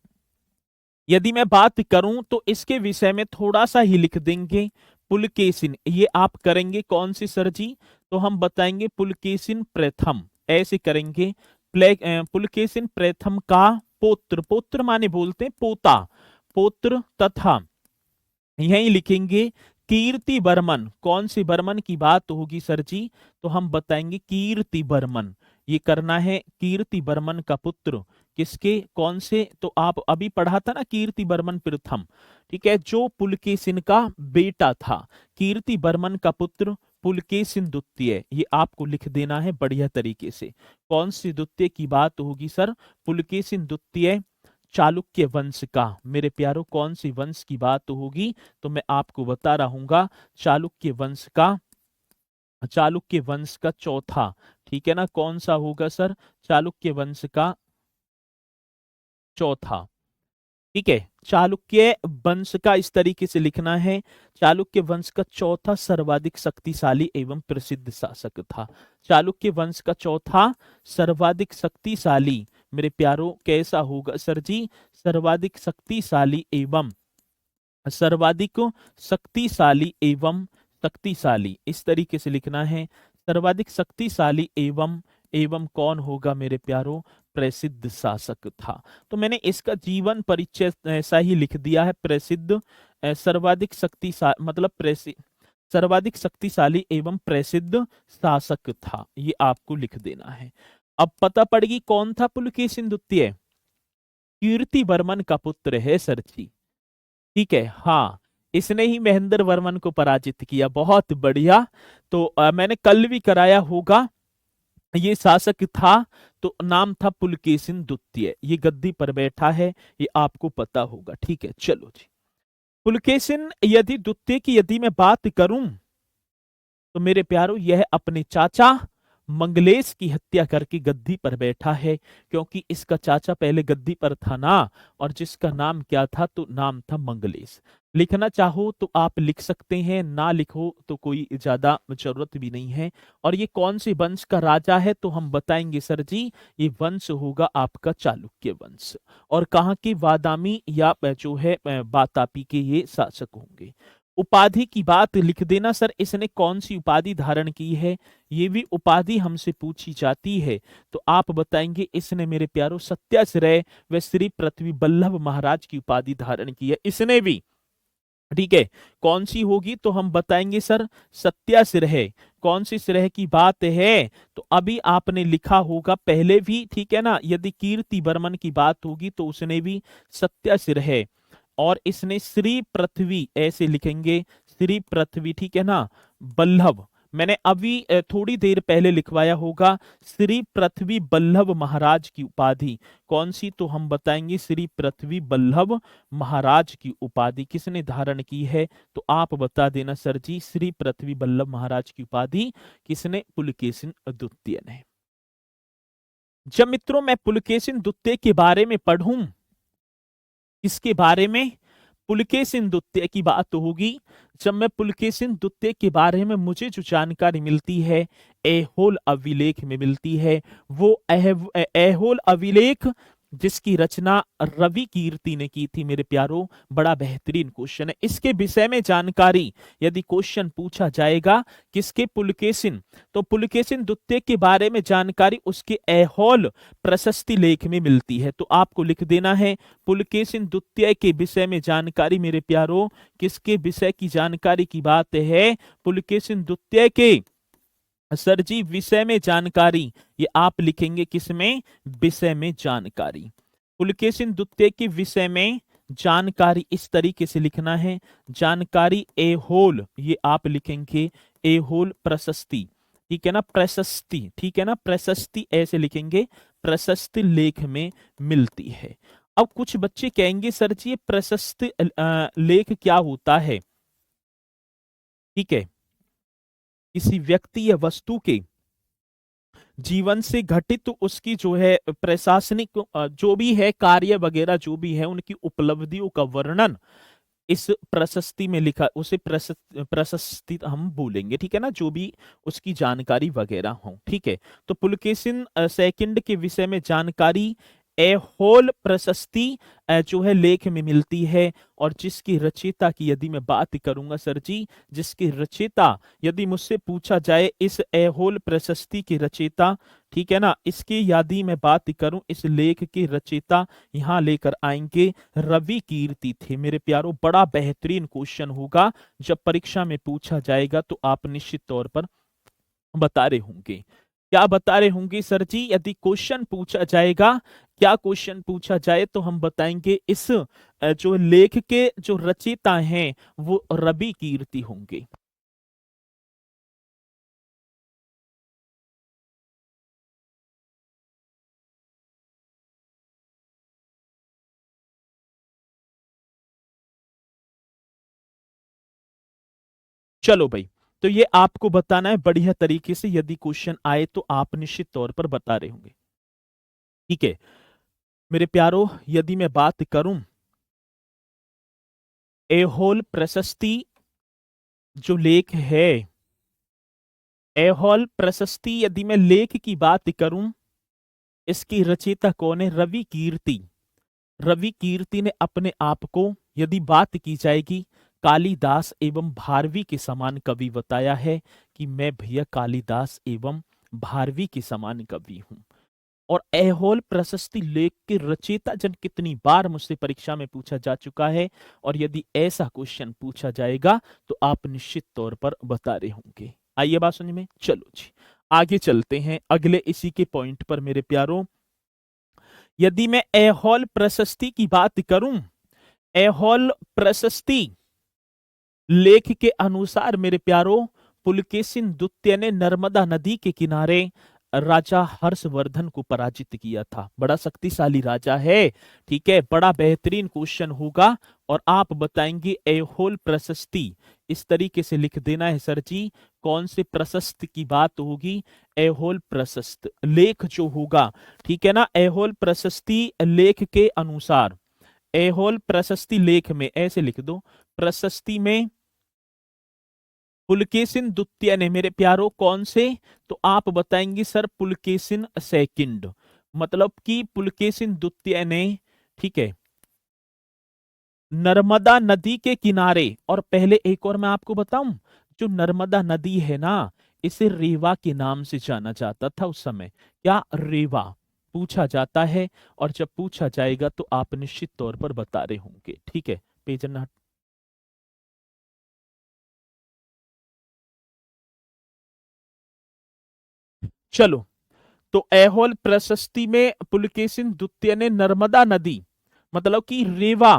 यदि मैं बात करूं तो इसके विषय में थोड़ा सा ही लिख देंगे। पुलकेशिन ये आप करेंगे कौन सी सर जी, तो हम बताएंगे पुलकेशिन प्रथम, ऐसे करेंगे। पुलकेशिन प्रथम का पुत्र, पुत्र माने बोलते हैं पोता, पुत्र तथा यही लिखेंगे कीर्ति वर्मन। कौन सी वर्मन की बात होगी सर जी, तो हम बताएंगे कीर्ति वर्मन। ये करना है कीर्ति वर्मन का पुत्र, किसके, कौन से, तो आप अभी पढ़ा था ना कीर्ति वर्मन प्रथम। ठीक है, जो पुलकेशिन का बेटा था, कीर्ति वर्मन का पुत्र पुलकेशिन द्वितीय। ये आपको लिख देना है बढ़िया तरीके से। कौन सी द्वितीय की बात होगी सर, पुलकेशिन द्वितीय चालुक्य वंश का। मेरे प्यारो कौन सी वंश की बात होगी, तो मैं आपको बता रहूंगा चालुक्य वंश का, चालुक्य वंश का चौथा। ठीक है ना, कौन सा होगा सर, चालुक्य वंश का चौथा। ठीक है, चालुक्य वंश का इस तरीके से लिखना है, चालुक्य वंश का चौथा सर्वाधिक शक्तिशाली एवं प्रसिद्ध शासक था। चालुक्य वंश का चौथा सर्वाधिक शक्तिशाली, मेरे प्यारो कैसा होगा सर जी, सर्वाधिक शक्तिशाली एवं, सर्वाधिक शक्तिशाली एवं शक्तिशाली, इस तरीके से लिखना है। सर्वाधिक शक्तिशाली एवं एवं कौन होगा मेरे प्यारो, प्रसिद्ध शासक था। तो मैंने इसका जीवन परिचय ऐसा ही लिख दिया है, प्रसिद्ध, सर्वाधिक शक्तिशाली मतलब सर्वाधिक शक्तिशाली एवं प्रसिद्ध शासक था, ये आपको लिख देना है। अब पता पड़ेगी कौन था पुलकेशिन द्वितीय, कीर्ति वर्मन का पुत्र है सर जी। ठीक है, हाँ, इसने ही महेंद्र वर्मन को पराजित किया। बहुत बढ़िया। तो मैंने कल भी कराया होगा, ये शासक था तो नाम था पुलकेशिन द्वितीय, ये गद्दी पर बैठा है, ये आपको पता होगा। ठीक है, चलो जी, पुलकेशिन यदि द्वितीय की यदि मैं बात करूं तो मेरे प्यारो यह अपने चाचा मंगलेश की हत्या करके गद्दी पर बैठा है, क्योंकि इसका चाचा पहले गद्दी पर था ना, और जिसका नाम क्या था, तो नाम था मंगलेश। लिखना चाहो तो आप लिख सकते हैं, ना लिखो तो कोई ज्यादा जरूरत भी नहीं है। और ये कौन से वंश का राजा है, तो हम बताएंगे सर जी, ये वंश होगा आपका चालुक्य वंश। और कहाँ के, वादामी या जो है वातापी के ये शासक होंगे। उपाधि की बात लिख देना सर, इसने कौन सी उपाधि धारण की है, ये भी उपाधि हमसे पूछी जाती है। तो आप बताएंगे इसने मेरे प्यारो सत्याश्रय व श्री पृथ्वी बल्लभ महाराज की उपाधि धारण की है, इसने भी। ठीक है, कौन सी होगी, तो हम बताएंगे सर सत्याश्रय। कौन सी श्रेय की बात है, तो अभी आपने लिखा होगा पहले भी, ठीक है ना, यदि कीर्ति वर्मन की बात होगी तो उसने भी सत्याश्रय, और इसने श्री पृथ्वी ऐसे लिखेंगे, श्री पृथ्वी, ठीक है ना, बल्लभ, मैंने अभी थोड़ी देर पहले लिखवाया होगा श्री पृथ्वी बल्लभ महाराज की उपाधि कौन सी, तो हम बताएंगे श्री पृथ्वी बल्लभ महाराज की उपाधि किसने धारण की है, तो आप बता देना सर जी, श्री पृथ्वी बल्लभ महाराज की उपाधि किसने, पुलकेशिन द्वितीय ने। जब मित्रों मैं पुलकेशिन द्वितीय के बारे में पढ़ूं, इसके बारे में पुलकेशिन द्वितीय की बात होगी, जब मैं पुलकेशिन द्वितीय के बारे में मुझे जो जानकारी मिलती है ऐहोल अभिलेख में मिलती है, वो ऐहोल अभिलेख जिसकी रचना रवि कीर्ति ने की थी मेरे प्यारों, बड़ा बेहतरीन क्वेश्चन है। इसके विषय में जानकारी यदि क्वेश्चन पूछा जाएगा किसके, पुलकेशिन, तो पुलकेशिन द्वितीय के बारे में जानकारी उसके ऐहोल प्रशस्ति लेख में मिलती है। तो आपको लिख देना है पुलकेशिन द्वितीय के विषय में जानकारी मेरे प्यारों, किसके विषय की जानकारी की बात है, पुलकेशिन द्वितीय के सर जी विषय में जानकारी, ये आप लिखेंगे किसमें, विषय में जानकारी। पुलकेशिन द्वितीय के विषय में जानकारी इस तरीके से लिखना है, जानकारी ऐहोल, ये आप लिखेंगे ऐहोल प्रशस्ति, ठीक है ना, प्रशस्ति, ठीक है ना, प्रशस्ति ऐसे लिखेंगे, प्रशस्ति लेख में मिलती है। अब कुछ बच्चे कहेंगे सर जी ये प्रशस्ति लेख क्या होता है, ठीक है, किसी व्यक्ति या वस्तु के जीवन से घटित तो उसकी जो है प्रशासनिक जो भी है कार्य वगैरह जो भी है उनकी उपलब्धियों का वर्णन इस प्रशस्ति में लिखा, उसे प्रशस्ति हम बोलेंगे, ठीक है ना, जो भी उसकी जानकारी वगैरह हो, ठीक है। तो पुलकेशिन सेकंड के विषय में जानकारी ऐहोल प्रशस्ति जो है लेख में मिलती है, और जिसकी रचयिता की यदि मैं बात करूंगा सर जी, जिसकी रचयिता यदि मुझसे पूछा जाए इस ऐहोल प्रशस्ति की रचयिता, ठीक है ना, इसकी यदि मैं बात करूं इस लेख की रचयिता यहां लेकर आएंगे रवि कीर्ति थे मेरे प्यारों। बड़ा बेहतरीन क्वेश्चन होगा, जब परीक्षा में पूछा जाएगा तो आप निश्चित तौर पर बता रहे होंगे। क्या बता रहे होंगे सर जी, यदि क्वेश्चन पूछा जाएगा, क्या क्वेश्चन पूछा जाए तो हम बताएंगे इस जो लेख के जो रचयिता हैं वो रवि कीर्ति होंगे। चलो भाई, तो ये आपको बताना है बढ़िया तरीके से, यदि क्वेश्चन आए तो आप निश्चित तौर पर बता रहे होंगे, ठीक है मेरे प्यारो। यदि मैं बात करूं ऐहोल प्रशस्ति जो लेख है, ऐहोल प्रशस्ति यदि मैं लेख की बात करूं, इसकी रचयिता कौन है, रवि कीर्ति। रवि कीर्ति ने अपने आप को यदि बात की जाएगी कालिदास एवं भारवी के समान कवि बताया है कि मैं भैया कालिदास एवं भारवी के समान कवि हूं। और ऐहोल प्रशस्ति लेख के रचयिता जन कितनी बार मुझसे परीक्षा में पूछा जा चुका है, और यदि ऐसा क्वेश्चन पूछा जाएगा तो आप निश्चित तौर पर बता रहे होंगे। आइए बात समझ में, चलो जी आगे चलते हैं अगले इसी के पॉइंट पर मेरे प्यारों। यदि मैं ऐहोल प्रशस्ति की बात करूं, ऐहोल प्रशस्ति लेख के अनुसार मेरे प्यारों पुलकेशिन द्वितीय ने नर्मदा नदी के किनारे राजा हर्षवर्धन को पराजित किया था। बड़ा शक्तिशाली राजा है, ठीक है, बड़ा बेहतरीन क्वेश्चन होगा। और आप बताएंगे ऐहोल प्रशस्ति, इस तरीके से लिख देना है सर जी, कौन से प्रशस्त की बात होगी, ऐहोल प्रशस्त लेख जो होगा, ठीक है ना, ऐहोल प्रशस्ति लेख के अनुसार, ऐहोल प्रशस्ति लेख में ऐसे लिख दो, प्रशस्ति में पुलकेशिन द्वितीय ने मेरे प्यारों कौन से, तो आप बताएंगे सर पुलकेशिन सेकंड, मतलब कि पुलकेशिन द्वितीय ने, ठीक है, नर्मदा नदी के किनारे, और पहले एक और मैं आपको बताऊं, जो नर्मदा नदी है ना इसे रेवा के नाम से जाना जाता था उस समय, क्या रेवा पूछा जाता है, और जब पूछा जाएगा तो आप निश्चित तौर पर बता रहे होंगे, ठीक है। पेज नंबर, चलो, तो ऐहोल प्रशस्ति में पुलकेशिन द्वितीय ने नर्मदा नदी, मतलब कि रेवा,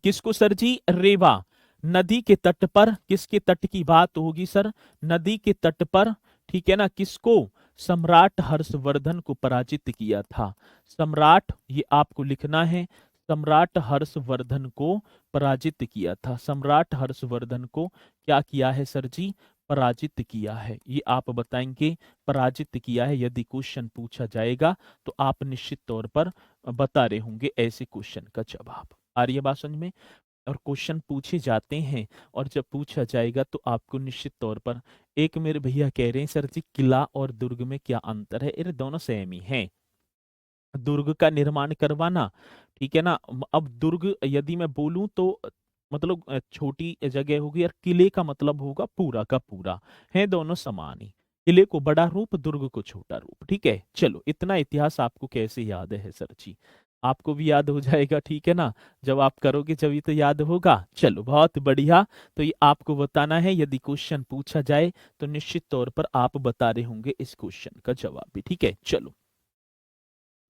किसको सर जी, रेवा, नदी के तट पर, किसके तट की बात होगी सर? नदी के तट पर, ठीक है ना, किसको? सम्राट हर्षवर्धन को पराजित किया था। सम्राट, ये आपको लिखना है, सम्राट हर्षवर्धन को पराजित किया था। सम्राट हर्षवर्धन को क्या किया है सर जी? पराजित किया है। ये आप बताएंगे पराजित किया है, यदि क्वेश्चन पूछा जाएगा तो आप निश्चित तौर पर बता रहे होंगे ऐसे क्वेश्चन का जवाब। आ रही है बात समझ में? और क्वेश्चन पूछे जाते हैं और जब पूछा जाएगा तो आपको निश्चित तौर पर, एक मेरे भैया कह रहे हैं सर जी किला और दुर्ग में क्या अंतर है? अरे दोनों सेम ही हैं। दुर्ग का निर्माण करवाना, ठीक है ना, अब दुर्ग यदि मैं बोलूं तो मतलब छोटी जगह होगी, और किले का मतलब होगा पूरा का पूरा, है दोनों समान ही। किले को बड़ा रूप, दुर्ग को छोटा रूप। ठीक है, चलो इतना इतिहास आपको कैसे याद है सर जी? आपको भी याद हो जाएगा, ठीक है ना, जब आप करोगे जब ये तो याद होगा। चलो बहुत बढ़िया। तो ये आपको बताना है, यदि क्वेश्चन पूछा जाए तो निश्चित तौर पर आप बता रहे होंगे इस क्वेश्चन का जवाब भी। ठीक है, चलो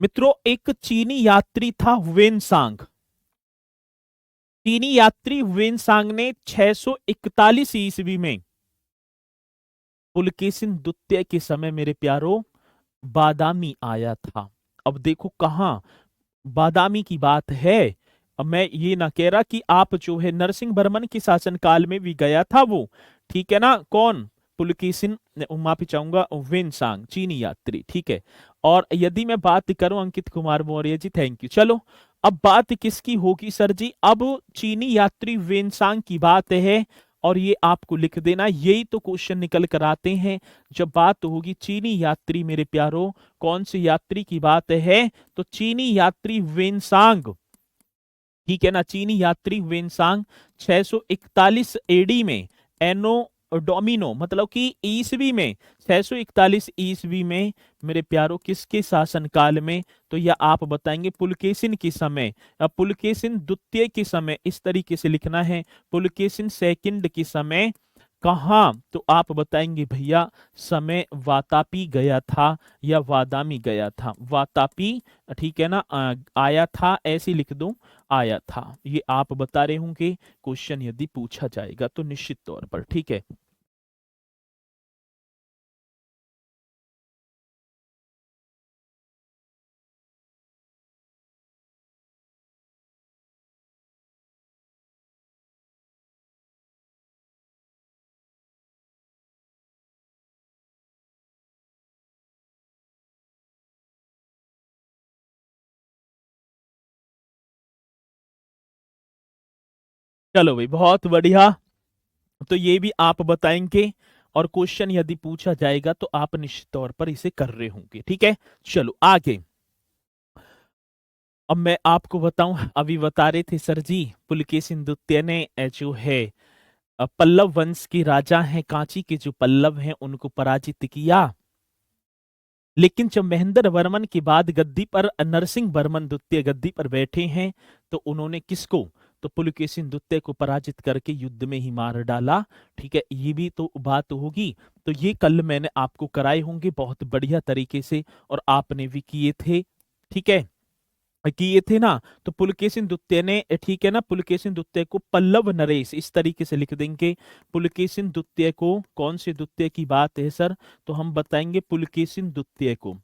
मित्रों, एक चीनी यात्री था वेनसांग। चीनी यात्री वेनसांग ने 641 ईस्वी में पुलकेशिन द्वितीय के समय मेरे प्यारो बादामी आया था। अब देखो कहां बादामी की बात है। अब मैं ये ना कह रहा कि आप जो है नरसिंह वर्मन के शासनकाल में भी गया था वो, ठीक है ना, कौन? पुलकेशिन, माफी चाहूंगा, वेनसांग चीनी यात्री, ठीक है। और यदि मैं बात करूं अंकित कुमार मौर्य जी, थैंक यू। चलो अब बात किसकी होगी सर जी? अब चीनी यात्री वेनसांग की बात है, और ये आपको लिख देना, यही तो क्वेश्चन निकल कर आते हैं जब बात होगी चीनी यात्री मेरे प्यारो। कौन से यात्री की बात है? तो चीनी यात्री वेनसांग, ठीक है ना, चीनी यात्री वेनसांग 641 एडी में, एनो डोमिनो मतलब कि ईसवी में, 641 ईसवी में मेरे प्यारो किसके शासनकाल में? तो यह आप बताएंगे पुलकेशिन के समय, पुलकेशिन द्वितीय के समय, इस तरीके से लिखना है, पुलकेशिन सेकंड के समय। कहा? तो आप बताएंगे भैया समय वातापी गया था या वादामी गया था? वातापी, ठीक है ना, आया था, ऐसे लिख दूं, आया था। ये आप बता रहे होंगे क्वेश्चन यदि पूछा जाएगा तो निश्चित तौर पर। ठीक है, चलो भाई बहुत बढ़िया। तो ये भी आप बताएंगे, और क्वेश्चन यदि पूछा जाएगा तो आप निश्चित तौर पर इसे कर रहे होंगे। ठीक है, चलो आगे। अब मैं आपको बताऊं, अभी बता रहे थे सर जी पुलकेशिन द्वितीय ने जो है पल्लव वंश के राजा हैं, कांची के जो पल्लव हैं उनको पराजित किया। लेकिन जब महेंद्र वर्मन के बाद गद्दी पर नरसिंह वर्मन द्वितीय गद्दी पर बैठे हैं तो उन्होंने किसको? तो पुलकेशिन द्वितीय को पराजित करके युद्ध में ही मार डाला। ठीक है, ये भी तो बात होगी। तो ये कल मैंने आपको कराए होंगे बहुत बढ़िया तरीके से, और आपने भी किए थे। ठीक है, किए थे ना। तो पुलकेशिन द्वितीय ने, ठीक है ना, पुलकेशिन द्वितीय को पल्लव नरेश इस तरीके से लिख देंगे। पुलकेशिन द्वितीय को, कौन से द्वितीय की बात है सर? तो हम बताएंगे पुलकेशिन द्वितीय को,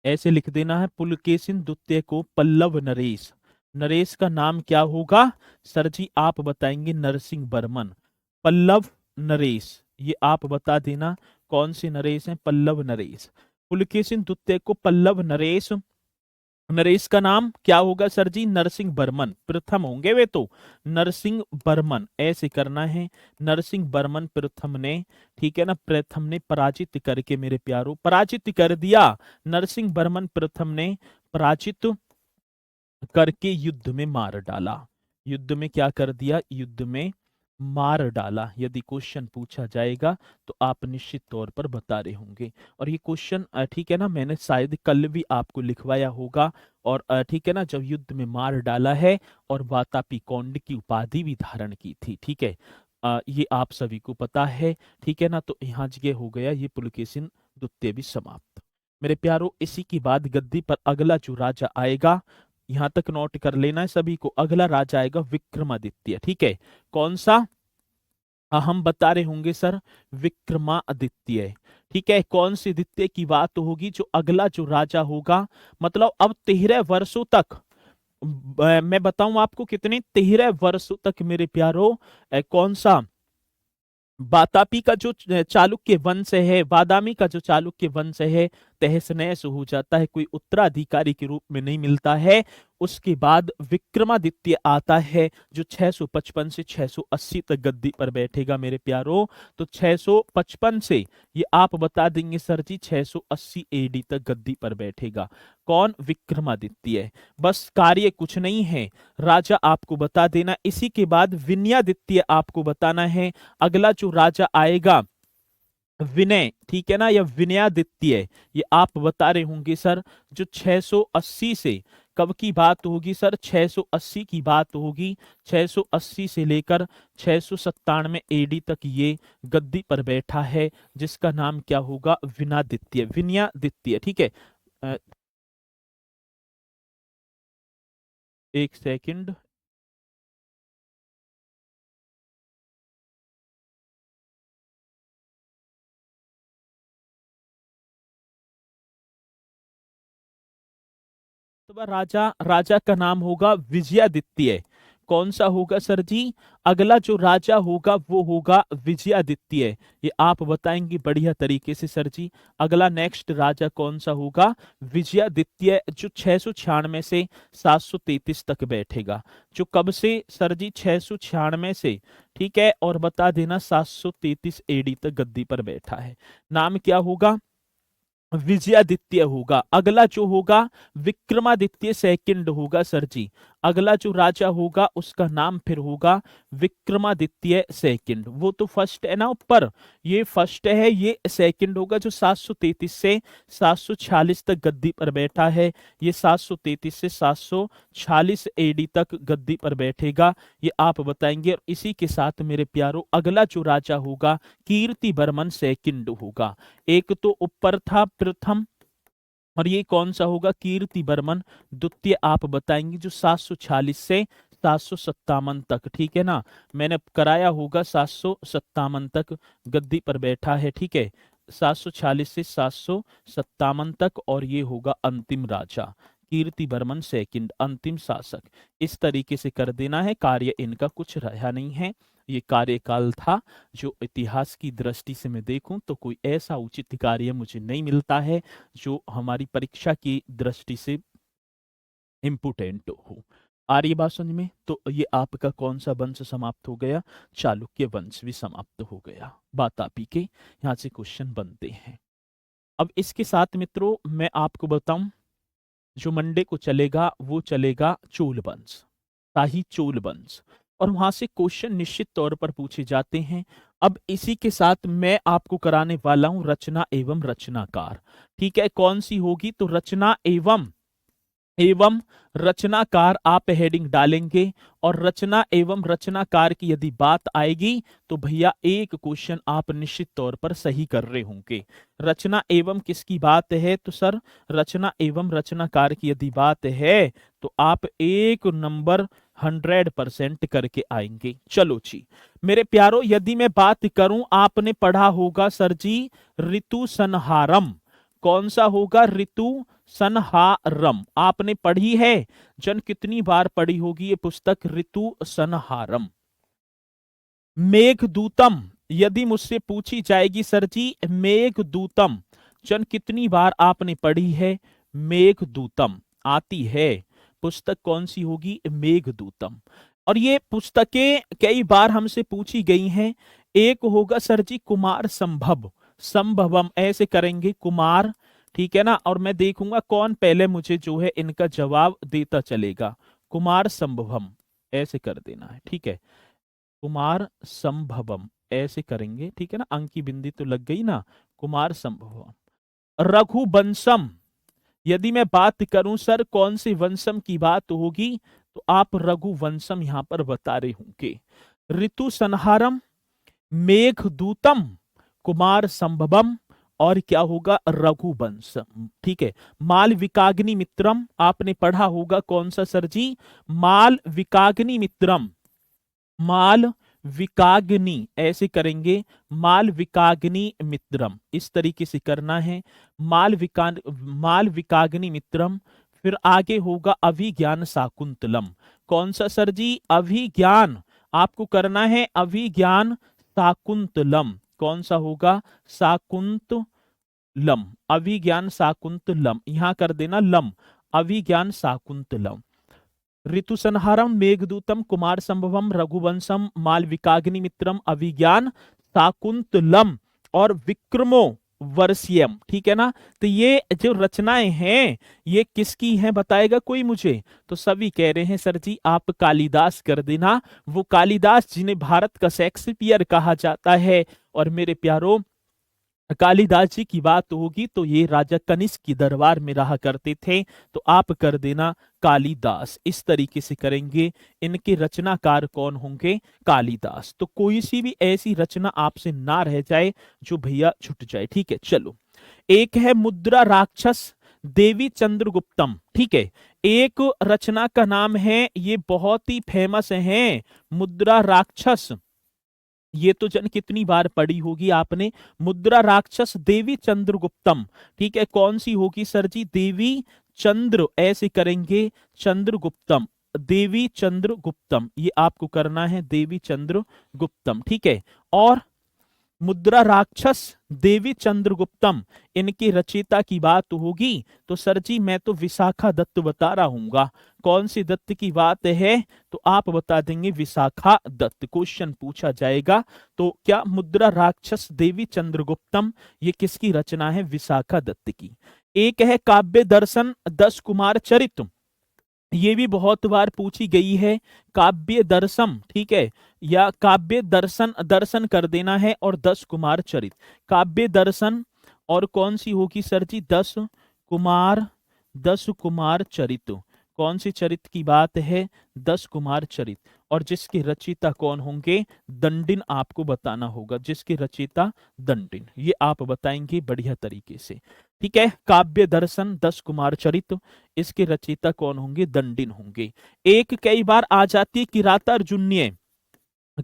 ऐसे लिख देना है, पुलकेशिन द्वितीय को पल्लव नरेश। नरेश का नाम क्या होगा सर जी? आप बताएंगे नरसिंह वर्मन। पल्लव नरेश, ये आप बता देना कौन से नरेश हैं? पल्लव नरेश। पुलकेशिन द्वितीय को पल्लव नरेश, नरेश का नाम क्या होगा सर जी? नरसिंह वर्मन प्रथम होंगे वे तो, नरसिंह वर्मन ऐसे करना है। नरसिंह वर्मन प्रथम ने, ठीक है ना, प्रथम ने पराजित करके मेरे प्यारो, पराजित कर दिया। नरसिंह वर्मन प्रथम ने पराजित करके युद्ध में मार डाला। युद्ध में क्या कर दिया? युद्ध में मार डाला। यदि क्वेश्चन पूछा जाएगा तो आप निश्चित तौर पर बता रहे होंगे। और ये क्वेश्चन, ठीक है ना, मैंने शायद कल भी आपको लिखवाया होगा। और ठीक है ना, जब युद्ध में मार डाला है, और वातापी कौंड की उपाधि भी धारण की थी। ठीक है, ये आप सभी को पता है। ठीक है ना, तो यहाँ जगह हो गया ये पुलकेशिन द्वितीय भी समाप्त। मेरे प्यारो, इसी के बाद गद्दी पर अगला जो राजा आएगा यहां तक नोट कर लेना है सभी को। अगला राजा आएगा विक्रमादित्य, ठीक है। कौन सा? हम बता रहे होंगे सर विक्रमादित्य, ठीक है। कौन सी आदित्य की बात होगी? जो अगला जो राजा होगा, मतलब अब 13 वर्षों तक, मैं बताऊं आपको कितने, 13 वर्षों तक मेरे प्यारो कौन सा बातापी का जो चालुक्य वंश है, बादामी का जो चालुक्य वंश है, तहस नहस हो जाता है, कोई उत्तराधिकारी के रूप में नहीं मिलता है। उसके बाद विक्रमादित्य आता है जो 655 से 680 तक गद्दी पर बैठेगा मेरे प्यारो। तो 655 से ये आप बता देंगे सर जी 680 एडी तक गद्दी पर बैठेगा। कौन? विक्रमादित्य। बस कार्य कुछ नहीं है, राजा आपको बता देना। इसी के बाद विनयादित्य आपको बताना है। अगला जो राजा आएगा विनय, ठीक है ना, या विनयादित्य, ये आप बता रहे होंगे सर जो 680 से, कब की बात होगी सर? 680 की बात होगी। 680 से लेकर 697 एडी तक ये गद्दी पर बैठा है, जिसका नाम क्या होगा? विनादित्य, विनयादित्य, ठीक है। अ, एक सेकंड। तो राजा, राजा का नाम होगा विजयादित्य। कौन सा होगा सर जी? अगला जो राजा होगा वो होगा विजयादित्य। ये आप बताएंगे बढ़िया तरीके से सर जी। अगला नेक्स्ट राजा कौन सा होगा? विजयादित्य, जो 696 से 733 तक बैठेगा। जो कब से सर जी? 696 से, ठीक है, और बता देना 733 एडी तक गद्दी पर बैठा है। नाम क्या होगा? विजयादित्य होगा। अगला जो होगा विक्रमादित्य सेकंड होगा सर जी। अगला जो राजा होगा उसका नाम फिर होगा विक्रमादित्य सेकंड। वो तो फर्स्ट है ना ऊपर, ये फर्स्ट है, ये सेकंड होगा जो 733 से 746 तक गद्दी पर बैठा है। ये 733 से 746 एडी तक गद्दी पर बैठेगा, ये आप बताएंगे। और इसी के साथ मेरे प्यारो अगला जो राजा होगा कीर्ति वर्मन सेकंड होगा। एक तो ऊपर था प्रथम, और ये कौन सा होगा? कीर्ति वर्मन द्वितीय आप बताएंगे, जो 746 से 757 तक, ठीक है ना। मैंने कराया होगा 757 तक गद्दी पर बैठा है, ठीक है। 746 से 757 तक, और ये होगा अंतिम राजा कीर्ति वर्मन सेकंड, अंतिम शासक। इस तरीके से कर देना है। कार्य इनका कुछ रहा नहीं है, ये कार्यकाल था। जो इतिहास की दृष्टि से मैं देखूं तो कोई ऐसा उचित कार्य मुझे नहीं मिलता है जो हमारी परीक्षा की दृष्टि से इम्पोर्टेंट हो। आ रही है बात समझ में? तो ये आपका कौन सा वंश समाप्त हो गया? चालुक्य वंश भी समाप्त हो गया। बात आप ही के यहाँ से क्वेश्चन बनते हैं। अब इसके साथ मित्रों मैं आपको बताऊं, जो मंडे को चलेगा वो चलेगा चोल वंश, शाही चोल वंश, और वहां से क्वेश्चन निश्चित तौर पर पूछे जाते हैं। अब इसी के साथ मैं आपको कराने वाला हूं रचना एवं रचनाकार, ठीक है। कौन सी होगी? तो रचना एवं रचनाकार आप हेडिंग डालेंगे, और रचना एवं रचनाकार की यदि बात आएगी तो भैया एक क्वेश्चन आप निश्चित तौर पर सही कर रहे होंगे। रचना एवं किसकी बात है? तो सर रचना एवं रचनाकार की यदि बात है तो आप एक नंबर 100% करके आएंगे। चलो जी मेरे प्यारो, यदि मैं बात करूं, आपने पढ़ा होगा सर जी ऋतु संहारम। कौन सा होगा? ऋतु संहारम आपने पढ़ी है? जन कितनी बार पढ़ी होगी ये पुस्तक ऋतु संहारम। मेघदूतम यदि मुझसे पूछी जाएगी सर जी, मेघदूतम जन कितनी बार आपने पढ़ी है? मेघदूतम आती है पुस्तक, कौन सी होगी? मेघदूतम। और ये पुस्तकें कई बार हमसे पूछी गई हैं। एक होगा सर जी कुमार संभव, संभवम ऐसे करेंगे कुमार, ठीक है ना। और मैं देखूंगा कौन पहले मुझे जो है इनका जवाब देता चलेगा। कुमार संभवम ऐसे कर देना है, ठीक है। कुमार संभवम ऐसे करेंगे, ठीक है ना। अंक की बिंदी तो लग गई ना। कुमार संभवम। रघुवंशम यदि मैं बात करूं सर कौन सी वंशम की बात होगी, तो आप रघुवंशम यहां पर बता रहे होंगे। ऋतु संहारम, मेघदूतम, कुमार संभवम, और क्या होगा, रघुवंश। ठीक है, मालविकाग्नि मित्रम आपने पढ़ा होगा, कौन सा सर जी, मालविकाग्नि मित्रम, माल विकाग्नि ऐसे करेंगे, माल विकाग्नि मित्रम, इस तरीके से करना है, माल विकाग्नि मित्रम। फिर आगे होगा अभिज्ञान शाकुंतलम, कौन सा सर जी, अभिज्ञान, आपको करना है अभिज्ञान शाकुंतलम, कौन सा होगा, शाकुंतलम, अभिज्ञान शाकुंतलम, यहां कर देना लम, अभिज्ञान शाकुंतलम। ऋतुसंहारम मेघदूतम कुमार संभवम रघुवंशम मालविकाग्निमित्रम अभिज्ञान शाकुंतलम और विक्रमो वर्षियम। ठीक है ना, तो ये जो रचनाएं हैं ये किसकी हैं बताएगा कोई मुझे, तो सभी कह रहे हैं सर जी आप कालिदास कर देना, वो कालिदास जिन्हें भारत का शेक्सपियर कहा जाता है। और मेरे प्यारों, कालिदास जी की बात होगी तो ये राजा कनिष्क की दरबार में रहा करते थे, तो आप कर देना कालिदास, इस तरीके से करेंगे। इनके रचनाकार कौन होंगे, कालिदास। तो कोई सी भी ऐसी रचना आपसे ना रह जाए जो भैया छूट जाए। ठीक है, चलो, एक है मुद्रा राक्षस देवी चंद्रगुप्तम। ठीक है, एक रचना का नाम है, ये बहुत ही फेमस है, मुद्रा राक्षस, ये तो जन कितनी बार पढ़ी होगी आपने, मुद्रा राक्षस देवी चंद्रगुप्तम। ठीक है, कौन सी होगी सर जी, देवी चंद्र ऐसे करेंगे, चंद्रगुप्तम, देवी चंद्रगुप्तम, ये आपको करना है देवी चंद्रगुप्तम। ठीक है, और मुद्रा राक्षस देवी चंद्रगुप्तम, इनकी रचयिता की बात होगी तो सर जी मैं तो विशाखा दत्त बता रहा हूंगा, कौन सी दत्त की बात है, तो आप बता देंगे विशाखा दत्त, क्वेश्चन पूछा जाएगा। तो क्या मुद्रा राक्षस देवी चंद्रगुप्तम ये किसकी रचना है, विशाखा दत्त की। एक है काव्य दर्शन 10 कुमार चरित, ये भी बहुत बार पूछी गई है, काव्य दर्शम। ठीक है, या काव्य दर्शन, दर्शन कर देना है, और 10 कुमार चरित, काव्य दर्शन, और कौन सी होगी सर जी, 10 कुमार, 10 कुमार चरित, कौन सी चरित की बात है, 10 कुमार चरित। और जिसके रचयिता कौन होंगे, दंडिन आपको बताना होगा, जिसके रचयिता दंडिन, ये आप बताएंगे बढ़िया तरीके से। ठीक है, काव्य दर्शन 10 कुमार चरित, इसके रचयिता कौन होंगे, दंडिन होंगे। एक कई बार आ जाती है किरातार्जुनीय,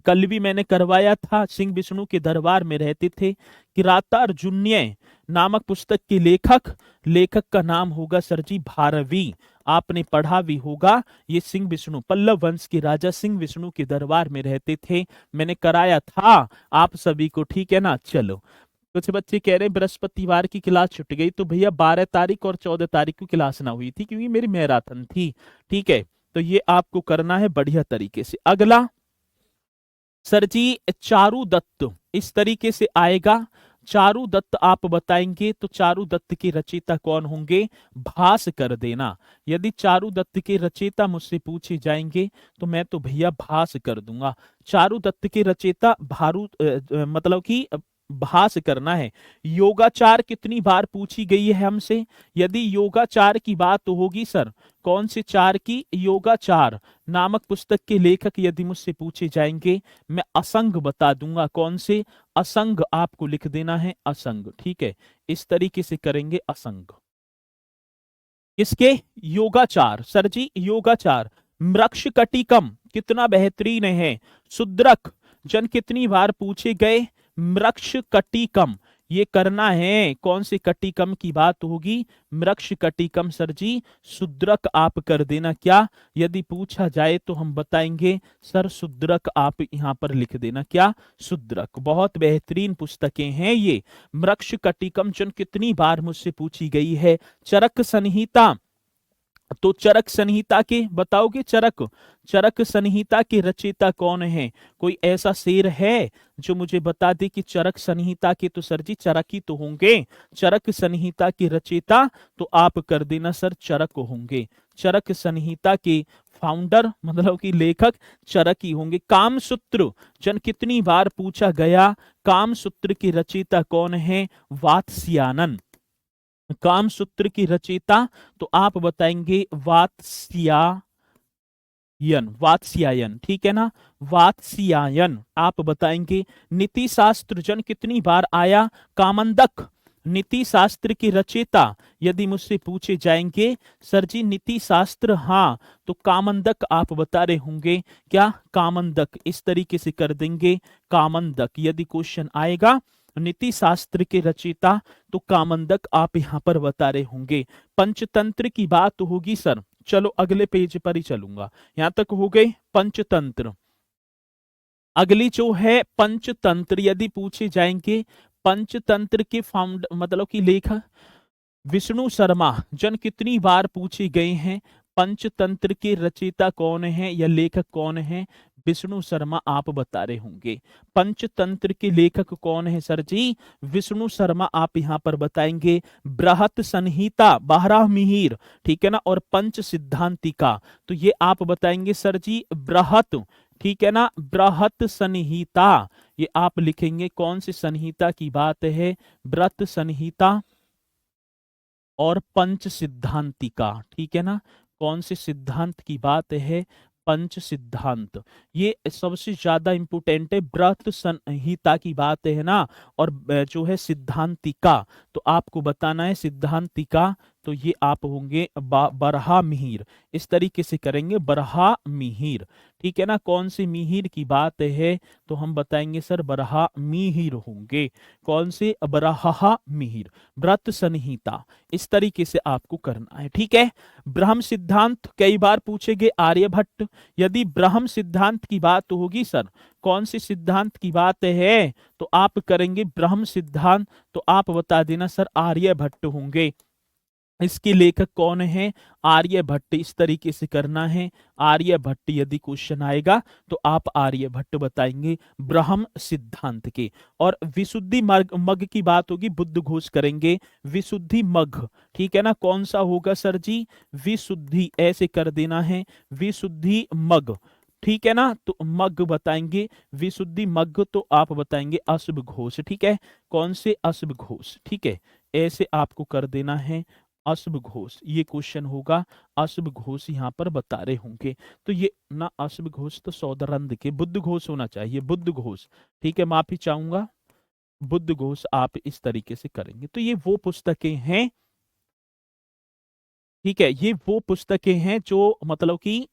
कल भी मैंने करवाया था, सिंह विष्णु के दरबार में रहते थे। किरातार्जुनीय नामक पुस्तक के लेखक, लेखक का नाम होगा सर जी भारवी, आपने पढ़ा भी होगा। ये सिंह विष्णु, पल्लव वंश के राजा सिंह विष्णु के दरबार में रहते थे, मैंने कराया था आप सभी को। ठीक है ना, चलो, कुछ बच्चे कह रहे हैं बृहस्पतिवार की क्लास छूट गई, तो भैया 12 तारीख और 14 तारीख को क्लास ना हुई थी क्योंकि मेरी मैराथन थी। ठीक है, तो ये आपको करना है बढ़िया तरीके से। अगला सर जी चारु दत्त, इस तरीके से आएगा, चारु दत्त आप बताएंगे, तो चारु दत्त के रचयिता कौन होंगे, भास कर देना। यदि चारु दत्त के रचयिता मुझसे पूछे जाएंगे तो मैं तो भैया भास कर दूंगा। चारु दत्त के रचयिता मतलब कि भास करना है। योगाचार कितनी बार पूछी गई है हमसे, यदि योगाचार की बात तो होगी सर, कौन से चार की, योगाचार नामक पुस्तक के लेखक यदि मुझसे पूछे जाएंगे मैं असंग बता दूंगा, कौन से, असंग आपको लिख देना है, असंग। ठीक है, इस तरीके से करेंगे असंग। इसके योगाचार सर जी, योगाचार, मृक्ष कटिकम कितना बेहतरीन है, शुद्रक जन कितनी बार पूछे गए, मृक्ष कटिकम, ये करना है, कौन से कटिकम की बात होगी, मृक्ष कटिकम सर जी, शुद्रक आप कर देना। क्या यदि पूछा जाए तो हम बताएंगे सर शुद्रक, आप यहां पर लिख देना, क्या, शुद्रक। बहुत बेहतरीन पुस्तकें हैं ये, मृक्ष कटिकम जन कितनी बार मुझसे पूछी गई है। चरक संहिता, तो चरक संहिता के बताओगे, चरक, चरक संहिता के रचयिता कौन है, कोई ऐसा शेर है जो मुझे बता दे कि चरक संहिता के, तो सर जी चरक ही तो होंगे, चरक संहिता के रचयिता तो आप कर देना सर चरक होंगे, चरक संहिता के फाउंडर मतलब कि लेखक चरक ही होंगे। कामसूत्र जन कितनी बार पूछा गया, कामसूत्र की रचयिता कौन है, वात्स्यायन, कामसूत्र की रचयिता तो आप बताएंगे वात्स्यायन, वात्स्यायन। ठीक है ना, वात्स्यायन आप बताएंगे। नीति शास्त्र जन कितनी बार आया, कामंदक, नीति शास्त्र के रचयिता यदि मुझसे पूछे जाएंगे सर जी नीति शास्त्र, हाँ, तो कामंदक आप बता रहे होंगे। क्या? कामंदक, इस तरीके से कर देंगे कामंदक। यदि क्वेश्चन आएगा नीति शास्त्र के रचयिता तो कामंदक आप यहां पर बता रहे होंगे। पंचतंत्र की बात होगी सर, चलो अगले पेज पर ही चलूंगा। यहां तक हो गए पंचतंत्र। अगली जो है पंचतंत्र, यदि पूछे जाएंगे पंचतंत्र के फाउंड मतलब कि लेखक विष्णु शर्मा जन कितनी बार पूछे गए हैं। पंचतंत्र के रचयिता कौन है या लेखक कौन है? विष्णु शर्मा आप बता रहे होंगे। पंचतंत्र के लेखक कौन है सर जी? विष्णु शर्मा आप यहां पर बताएंगे। बृहत संहिता बारह मिहिर, ठीक है ना, और पंच सिद्धांतिका, तो ये आप बताएंगे सर जी बृहत, ठीक है ना, बृहत संहिता, ये आप लिखेंगे। कौन सी संहिता की बात है? बृहत संहिता और पंच सिद्धांतिका, ठीक है ना, कौन से सिद्धांत की बात है? पंच सिद्धांत, ये सबसे ज्यादा इंपोर्टेंट है। ब्रत संहिता की बात है ना, और जो है सिद्धांतिका, तो आपको बताना है सिद्धांतिका, तो ये आप होंगे बरहा मिहिर, इस तरीके से करेंगे बरहा मिहिर, ठीक है ना। कौन सी मिहिर की बात है? तो हम बताएंगे सर बरहा मिहिर होंगे। कौन से? बरहा मिहिर, ब्रत संहिता, इस तरीके से आपको करना है, ठीक है। ब्रह्म सिद्धांत कई बार पूछेंगे आर्यभट्ट। यदि ब्रह्म सिद्धांत की बात होगी सर, कौन सी सिद्धांत की बात है? तो आप करेंगे ब्रह्म सिद्धांत, तो आप बता देना सर आर्यभट्ट होंगे। इसके लेखक कौन है? आर्यभट्ट, इस तरीके से करना है आर्यभट्ट। यदि क्वेश्चन आएगा तो आप आर्यभट्ट बताएंगे ब्रह्म सिद्धांत के। और विशुद्धि मग मग की बात होगी, बुद्ध घोष करेंगे विशुद्धि मग, ठीक है ना। कौन सा होगा सर जी? विशुद्धि, ऐसे कर देना है विशुद्धि मग, ठीक है ना। तो मग बताएंगे विशुद्धि मग, तो आप बताएंगे अश्व घोष, ठीक है। कौन से? अश्व घोष, ठीक है, ऐसे आपको कर देना है अश्व घोष। ये क्वेश्चन होगा अश्व घोष यहां पर बता रहे होंगे। तो ये ना अश्व घोष तो सौदरंद के, बुद्ध घोष होना चाहिए, बुद्ध घोष, ठीक है, माफी चाहूंगा, बुद्ध घोष आप इस तरीके से करेंगे। तो ये वो पुस्तकें हैं, ठीक है, ये वो पुस्तकें हैं जो मतलब कि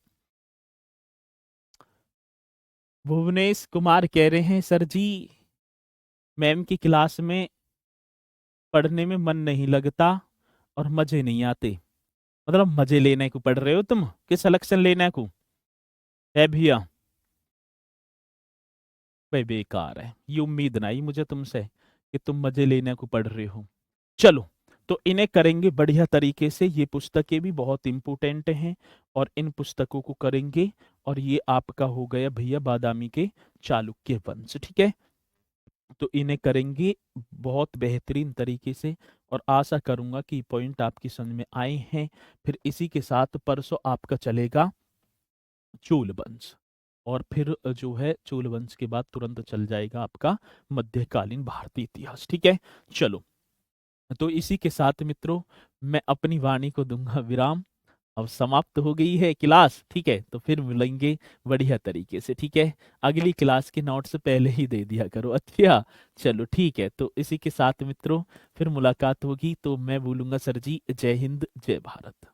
भुवनेश कुमार कह रहे हैं सर जी मैम की क्लास में पढ़ने में मन नहीं लगता और मजे नहीं आते। मतलब मजे लेने को पढ़ रहे हो तुम कि सिलेक्शन लेने को है भैया? भाई बेकार है, ये उम्मीद नहीं मुझे तुमसे कि तुम मजे लेने को पढ़ रहे हो। चलो, तो इन्हें करेंगे बढ़िया तरीके से। ये पुस्तकें भी बहुत इंपोर्टेंट हैं और इन पुस्तकों को करेंगे। और ये आपका हो गया भैया बादामी के चालुक्य वंश, ठीक है। तो इन्हें करेंगे बहुत बेहतरीन तरीके से और आशा करूंगा कि पॉइंट आपकी समझ में आए हैं। फिर इसी के साथ परसों आपका चलेगा चोल वंश, और फिर जो है चोल वंश के बाद तुरंत चल जाएगा आपका मध्यकालीन भारतीय इतिहास, ठीक है। चलो, तो इसी के साथ मित्रों मैं अपनी वाणी को दूंगा विराम। अब समाप्त हो गई है क्लास, ठीक है, तो फिर मिलेंगे बढ़िया तरीके से, ठीक है। अगली क्लास के नोट्स पहले ही दे दिया करो, अच्छा। चलो ठीक है, तो इसी के साथ मित्रों फिर मुलाकात होगी। तो मैं बोलूंगा सर जी जय हिंद जय भारत।